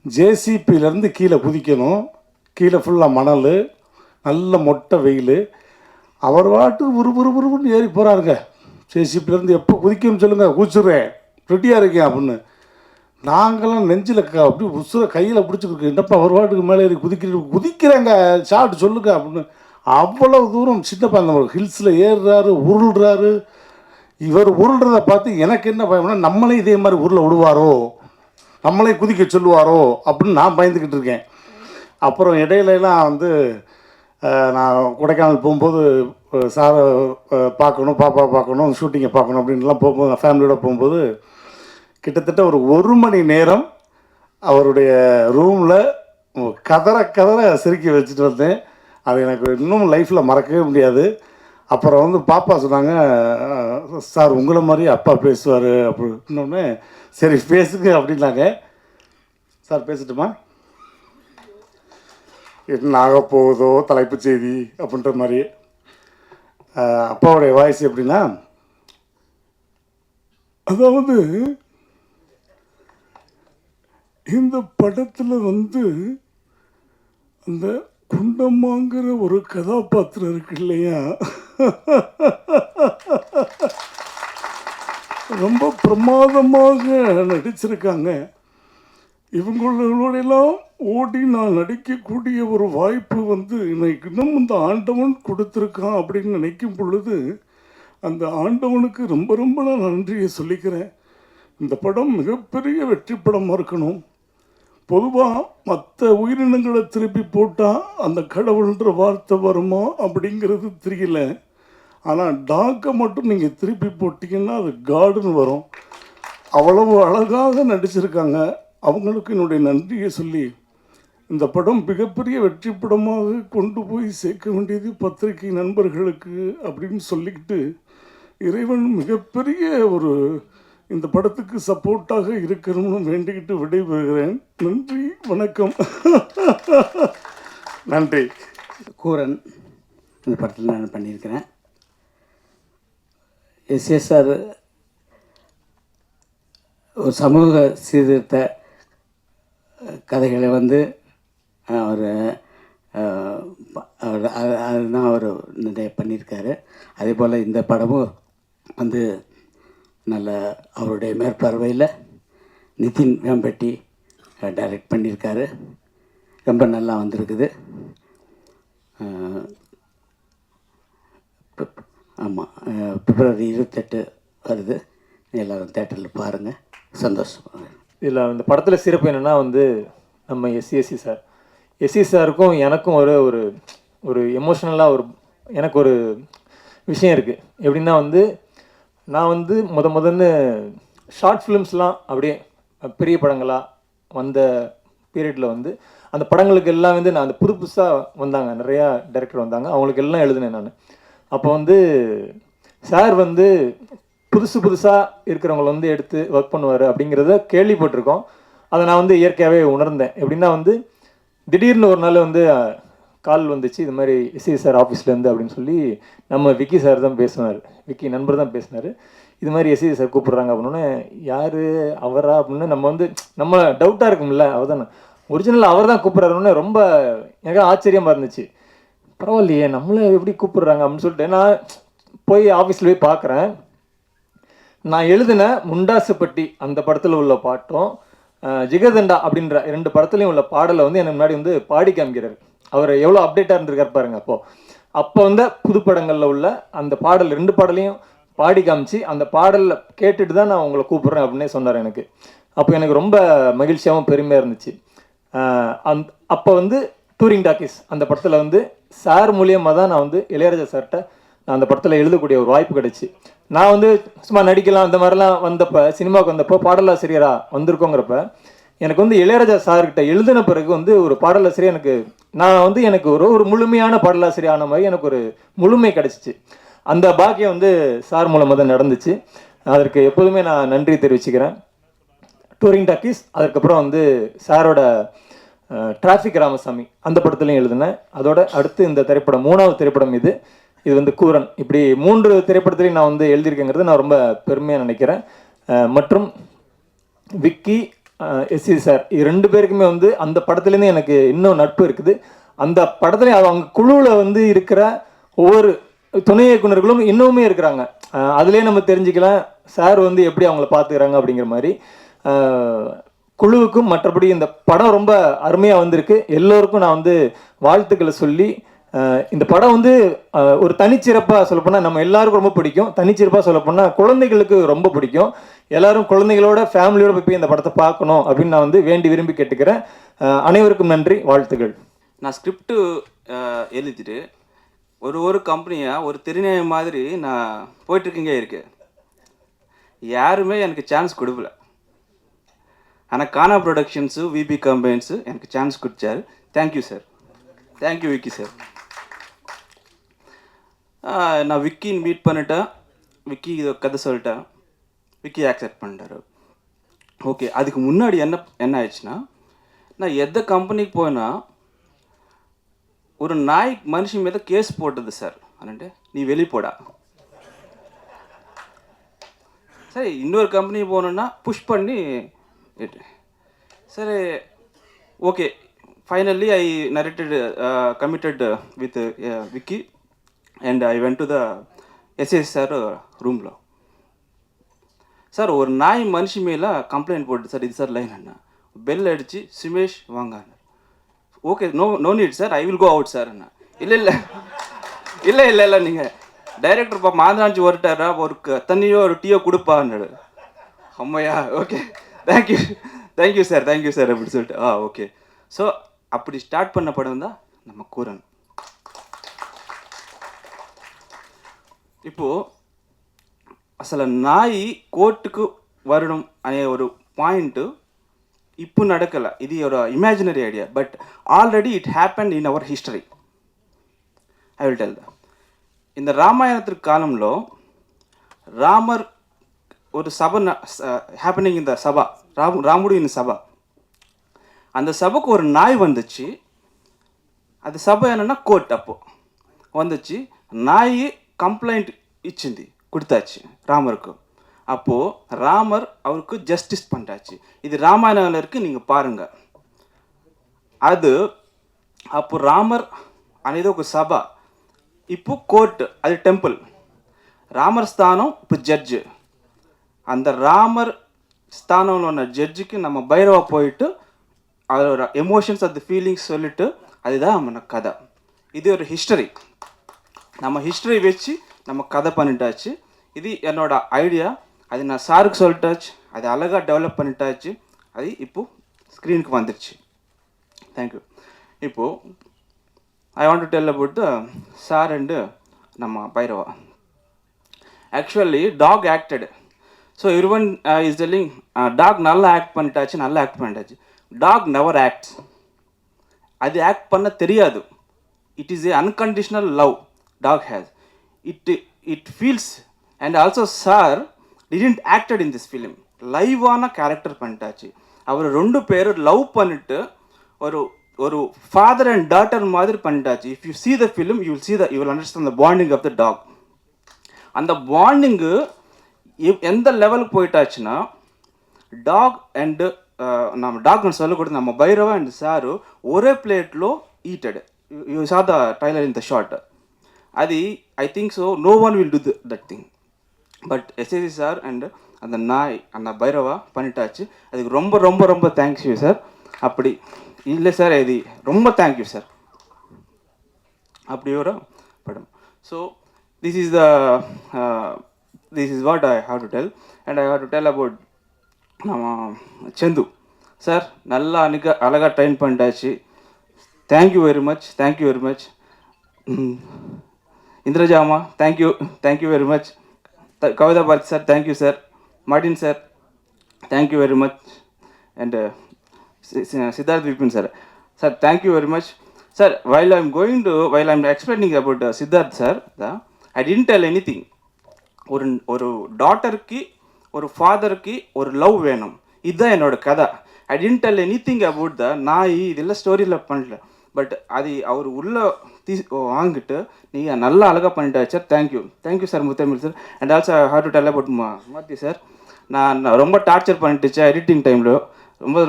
ஜேசிபியிலேருந்து கீழே குதிக்கணும், கீழே ஃபுல்லாக மணல், நல்ல மொட்டை வெயில், அவர் வாட்டு உருன்னு ஏறி போகிறாருங்க. ஜேசிபியிலேருந்து எப்போ குதிக்கணும்னு சொல்லுங்கள், குதிச்சுடுறேன், ரெடியாக இருக்கேன் அப்படின்னு. நாங்களாம் நெஞ்சில் அப்படி உசுரை கையில் பிடிச்சிருக்கு, என்னப்பா அவர் வாட்டுக்கு மேலே ஏறி குதிக்கிறேங்க ஷாட்டு சொல்லுங்க அப்படின்னு. அவ்வளோ தூரம் சின்னப்பா அந்த ஹில்ஸில் ஏறுறாரு, உருள்றாரு. இவர் உருள்றதை பார்த்து எனக்கு என்ன பயம்னா, நம்மளே இதே மாதிரி உருளை விடுவாரோ, நம்மளே குதிக்க சொல்லுவாரோ அப்படின்னு நான் பயந்துக்கிட்டு இருக்கேன். அப்புறம் இடையிலலாம் வந்து நான் கொடைக்கானல் போகும்போது சாரை பார்க்கணும், பாப்பா பார்க்கணும், ஷூட்டிங்கை பார்க்கணும் அப்படின்லாம் போகும்போது நான் ஃபேமிலியோடு போகும்போது கிட்டத்தட்ட ஒரு 1 மணி நேரம் அவருடைய ரூமில் கதற சிரிக்க வச்சுட்டு வந்தேன். அது எனக்கு இன்னும் லைஃப்பில் மறக்கவே முடியாது. அப்புறம் வந்து பாப்பா சொன்னாங்க, சார் உங்களை மாதிரி அப்பா பேசுவார் அப்படின்னோடனே, சரி பேசுங்க அப்படின்னாங்க. சார் பேசட்டுமா? என்ன ஆக போகுதோ தலைப்பு செய்தி அப்படின்ற மாதிரி. அப்பாவுடைய வாய்ஸ் எப்படின்னா, அதாவது இந்த படத்தில் வந்து அந்த குண்டம்மாங்கிற ஒரு கதாபாத்திரம் இருக்கு இல்லையா, ரொம்ப பிரமாதமாக நடிச்சிருக்காங்க. இவங்களோடெல்லாம் ஓடி நான் நடிக்கக்கூடிய ஒரு வாய்ப்பு வந்து எனக்கு இன்னும் இந்த ஆண்டவன் கொடுத்துருக்கான் அப்படின்னு நினைக்கும் பொழுது அந்த ஆண்டவனுக்கு ரொம்ப ரொம்ப நான் நன்றியை சொல்லிக்கிறேன். இந்த படம் மிகப்பெரிய வெற்றி படமாக இருக்கணும். பொதுவாக மற்ற உயிரினங்களை திருப்பி போட்டால் அந்த கடவுள்ன்ற வார்த்தை வருமா அப்படிங்கிறது தெரியல. ஆனால் டாக்கை மட்டும் நீங்கள் திருப்பி போட்டிங்கன்னா அது காடுன்னு வரும். அவ்வளவு அழகாக நடிச்சிருக்காங்க. அவங்களுக்கு என்னுடைய நன்றியை சொல்லி, இந்த படம் மிகப்பெரிய வெற்றி படமாக கொண்டு போய் சேர்க்க வேண்டியது பத்திரிகை நண்பர்களுக்கு அப்படின்னு சொல்லிக்கிட்டு, இறைவன் மிகப்பெரிய ஒரு இந்த படத்துக்கு சப்போர்ட்டாக இருக்கணும்னு வேண்டிக்கிட்டு விடைபெறுகிறேன். நன்றி, வணக்கம். நன்றி. கூரன் இந்த படத்தில் நான் பண்ணியிருக்கிறேன். எஸ்எஸ்ஆர் ஒரு சமூக சீர்திருத்த கதைகளை வந்து அவர் அதுதான் அவர் நிறைய பண்ணியிருக்காரு. அதே போல் இந்த படமும் வந்து நல்ல அவருடைய மேற்பார்வையில் நிதின் வேம்பட்டி டைரக்ட் பண்ணியிருக்காரு. ரொம்ப நல்லா வந்திருக்குது. ஆமாம், பிப்ரவரி 28 வருது. எல்லோரும் தேட்டரில் பாருங்கள். சந்தோஷம். இதில் இந்த படத்தில் சிறப்பு என்னென்னா வந்து நம்ம எஸ்சி சார், எஸ்சி சாருக்கும் எனக்கும் ஒரு ஒரு எமோஷ்னலாக எனக்கு ஒரு விஷயம் இருக்குது. எப்படின்னா வந்து நான் வந்து முதன்னு ஷார்ட் ஃபிலிம்ஸ்லாம் அப்படியே பெரிய படங்களாக வந்த பீரியடில் வந்து அந்த படங்களுக்கு எல்லாம் வந்து நான் அந்த புதுசாக வந்தாங்க, நிறையா டைரக்டர் வந்தாங்க, அவங்களுக்கு எல்லாம் எழுதினேன் நான். அப்போ வந்து சார் வந்து புதுசாக இருக்கிறவங்கள வந்து எடுத்து ஒர்க் பண்ணுவார் அப்படிங்கிறத கேள்விப்பட்டிருக்கோம். அதை நான் வந்து இயற்கையாகவே உணர்ந்தேன். எப்படின்னா வந்து திடீர்னு ஒரு நாள் வந்து கால் வந்துச்சு, இது மாதிரி எஸ்சி சார் ஆஃபீஸ்லேருந்து அப்படின்னு சொல்லி. நம்ம விக்கி சார் தான் பேசினார், விக்கி நண்பர் தான் பேசினார். இது மாதிரி எஸ்சி சார் கூப்பிட்றாங்க அப்படின்னோடனே, யார் அவரா அப்படின்னு நம்ம டவுட்டாக இருக்கும்ல, அவர் தானே ஒரிஜினல் அவர் தான் கூப்பிட்றாருன்னு ரொம்ப எனக்கு ஆச்சரியமாக இருந்துச்சு. பரவாயில்லையே நம்மளை எப்படி கூப்பிட்றாங்க அப்படின்னு சொல்லிட்டு நான் போய் ஆஃபீஸில் போய் பார்க்குறேன். நான் எழுதின முண்டாசுப்பட்டி அந்த படத்தில் உள்ள பாட்டும் ஜிகர்தண்டா அப்படின்ற 2 படத்துலையும் உள்ள பாடலை வந்து எனக்கு முன்னாடி வந்து பாடி காமிக்கிறார். அவர் எவ்வளோ அப்டேட்டாக இருந்திருக்கார் பாருங்க. அப்போ வந்து புதுப்படங்களில் உள்ள அந்த பாடல் 2 பாடலையும் பாடி காமிச்சு அந்த பாடலில் கேட்டுட்டு தான் நான் உங்களை கூப்பிட்றேன் அப்படின்னே சொன்னார் எனக்கு. அப்போ எனக்கு ரொம்ப மகிழ்ச்சியாகவும் பெருமையாக இருந்துச்சு. அப்போ வந்து டூரிங் டாக்கீஸ் அந்த படத்தில் வந்து சார் மூலியமாக தான் நான் வந்து இளையராஜா சார்கிட்ட நான் அந்த படத்தில் எழுதக்கூடிய ஒரு வாய்ப்பு கிடைச்சி. நான் வந்து சும்மா நடிக்கலாம் அந்த மாதிரிலாம் வந்தப்போ, சினிமாவுக்கு வந்தப்போ பாடலாசிரியராக வந்திருக்கோங்கிறப்ப எனக்கு வந்து இளையராஜா சார்கிட்ட எழுதின பிறகு வந்து ஒரு பாடலாசிரியர் எனக்கு ஒரு முழுமையான பாடலாசிரியர் ஆன மாதிரி எனக்கு ஒரு முழுமை கிடச்சிச்சு. அந்த பாக்கியம் வந்து சார் மூலமாக தான் நடந்துச்சு. அதற்கு எப்போதுமே நான் நன்றி தெரிவிச்சுக்கிறேன். டூரிங் டாக்கீஸ், அதுக்கப்புறம் வந்து சாரோட டிராஃபிக் ராமசாமி அந்த படத்துலையும் எழுதினேன். அதோட அடுத்து இந்த திரைப்படம் 3வது திரைப்படம் இது வந்து கூரன். இப்படி 3 திரைப்படத்துலையும் நான் வந்து எழுதியிருக்கேங்கிறது நான் ரொம்ப பெருமையாக நினைக்கிறேன். மற்றும் விக்கி, எஸ்சி சார், இது 2 பேருக்குமே வந்து அந்த படத்துலேருந்து எனக்கு இன்னும் நட்பு இருக்குது. அந்த படத்துலேயும் அவங்க குழுவில் வந்து இருக்கிற ஒவ்வொரு துணை இயக்குநர்களும் இன்னுமே இருக்கிறாங்க. அதுலேயே நம்ம தெரிஞ்சுக்கலாம் சார் வந்து எப்படி அவங்கள பார்த்துக்கிறாங்க அப்படிங்கிற மாதிரி. குழுவுக்கும் மற்றபடி இந்த படம் ரொம்ப அருமையாக வந்திருக்கு. எல்லோருக்கும் நான் வந்து வாழ்த்துக்களை சொல்லி, இந்த படம் வந்து ஒரு தனிச்சிறப்பாக சொல்லப்போனால் நம்ம எல்லாருக்கும் ரொம்ப பிடிக்கும். தனிச்சிறப்பாக சொல்லப்போனால் குழந்தைகளுக்கு ரொம்ப பிடிக்கும். எல்லாரும் குழந்தைகளோட ஃபேமிலியோட போய் இந்த படத்தை பார்க்கணும் அப்படின்னு நான் வந்து வேண்டி விரும்பி கேட்டுக்கிறேன். அனைவருக்கும் நன்றி, வாழ்த்துக்கள். நான் ஸ்கிரிப்டு எழுதிட்டு ஒரு கம்பெனியாக ஒரு திருநெல்வேலி மாதிரி நான் போயிட்டுருக்கீங்க இருக்கு. யாருமே எனக்கு சான்ஸ் கொடுக்கல. ஆனால் கானா ப்ரொடக்ஷன்ஸு, விபி கம்பெனிஸு எனக்கு சான்ஸ் கொடுத்தாரு. Thank you sir, thank you Vicky sir. நான் விக்கின்னு மீட் பண்ணிட்டேன். விக்கி இதை கதை சொல்லிட்டேன். விக்கி ஆக்செப்ட் பண்ணிட்டாரு. ஓகே, அதுக்கு முன்னாடி என்ன ஆயிடுச்சுன்னா, நான் எந்த கம்பெனிக்கு போனா ஒரு நாய் மனுஷன் மீது கேஸ் போட்டது சார். அண்ணன்ட்டு நீ வெளிப்போடா. சரி, இன்னொரு கம்பெனி போகணுன்னா புஷ் பண்ணி சரி okay. Finally I narrated committed with Vicky and I went to the SS sir ரூமில். சார் ஒரு நாய் மனுஷி மேலே கம்ப்ளைண்ட் போட்டு சார், இது சார் லைன் அண்ணா பெல் அடித்து சுமேஷ் வாங்க. Okay, no need sir, I will go out sir அண்ணா. இல்லை நீங்கள் டைரக்டர் மாதனாஞ்சி வரட்டாரா, ஒரு தண்ணியோ ஒரு டீயோ கொடுப்பான்னு. அம்மையா, ஓகே தேங்க்யூ சார் அப்படி சொல்லிட்டு ஓகே. ஸோ அப்படி ஸ்டார்ட் பண்ண படம் தான் நம்ம கூரன். இப்போது అసలు నాయి కోర్టుకు వరడం అనే ఒక పాయింట్ ఇప్పుడు నడకల. ఇది ఒక imaginary idea, but already it happened in our history. I will tell the. இந்த ராமாயணத்து காலம்లో ராமர் ஒரு சபை ஹேப்பனிங் இந்த சபா, ராமுடு இந்த சபா. அந்த சபைக்கு ஒரு நாய் வந்துச்சு. அது சபை என்னன்னா கோர்ட். அப்போ வந்துச்சு, நாய் கம்ப்ளைண்ட் ఇచ్చింది, கொடுத்தாச்சு ராமருக்கு. அப்போது ராமர் அவருக்கு ஜஸ்டிஸ் பண்ணிட்டாச்சு. இது ராமாயணம் இருக்குது, நீங்கள் பாருங்கள். అది అప్పుడు రామర్ అనేది ఒక సభ, ఇప్పుడు కోర్టు, అది టెంపుల్. రామర్ స్థానం ఇప్పుడు జడ్జి. அந்த ராமர் ஸ்தானம்ல உள்ள ஜட்ஜுக்கு நம்ம பைரவா போயிட்டு அதோட எமோஷன்ஸ் அந்த ஃபீலிங்ஸ் சொல்லிட்டு அதுதான் நம்ம கதை. இது ஒரு ஹிஸ்டரி. நம்ம ஹிஸ்டரி வச்சு நம்ம கதை பண்ணிட்டாச்சு. இது என்னோட ஐடியா. அது நான் சாருக்கு சொல்லிட்டாச்சு. அது அழகாக டெவலப் பண்ணிட்டாச்சு. அது இப்போது ஸ்க்ரீனுக்கு வந்துடுச்சு. தேங்க்யூ. இப்போது I want to tell about the sir and நம்ம Bhairava. Actually dog acted. So everyone is telling dog நல்லா ஆக்ட் பண்ணிட்டாச்சு. Dog never acts. அது ஆக்ட் பண்ண தெரியாது. It is a unconditional love dog has. It feels. And also sir didn't acted in this film. லைவான character பண்ணிட்டாச்சு. அவர் 2 பேரும் love பண்ணிட்டு ஒரு ஃபாதர் அண்ட் டாட்டர் மாதிரி பண்ணிட்டாச்சு. If you see the film, you will understand the bonding of the dog. அந்த bonding எந்த லெவலுக்கு போயிட்டாச்சுன்னா, டாக் அண்டு நம்ம டாக்னு சொல்லக்கூடாது, நம்ம பைரவா அண்ட் சாரு ஒரே பிளேట్లో eated. You saw the trailer in the short. అది I think so no one will do that thing. But SAC sir and அந்த நாய் அந்த பைரவா பண்ணிட்டாச்சு. அதுக்கு ரொம்ப ரொம்ப ரொம்ப தேங்க்யூ சார். அப்படி இல்லை சார், இது ரொம்ப தேங்க்யூ சார். அப்படி ஒரு படம். So this is what I have to tell. And I have to tell about நம்ம சந்து சார். நல்லா அழகாக ட்ரெயின் பண்ணிட்டாச்சு. Thank you very much. இந்திரஜாமா thank you very much. Kavitha Bharathi sir thank you sir. Martin sir thank you very much. And Siddharth Vipin sir thank you very much. Sir, while I'm explaining about Siddharth sir, I didn't tell anything. ஒரு டாட்டருக்கு ஒரு ஃபாதருக்கு ஒரு love வேணும், இதுதான் என்னோட கதை. I didn't tell anything about the நாய். இதெல்லாம் ஸ்டோரியில் பண்ணல. பட் அது அவர் உள்ளே வாங்கிட்டு நீங்கள் நல்லா அழகாக பண்ணிட்டாச்சு sir. Thank you sir Muthamizh sir. And also I have to tell about Mathi sir. நான் ரொம்ப டார்ச்சர் பண்ணிட்டுச்சு எடிட்டிங் டைமில்.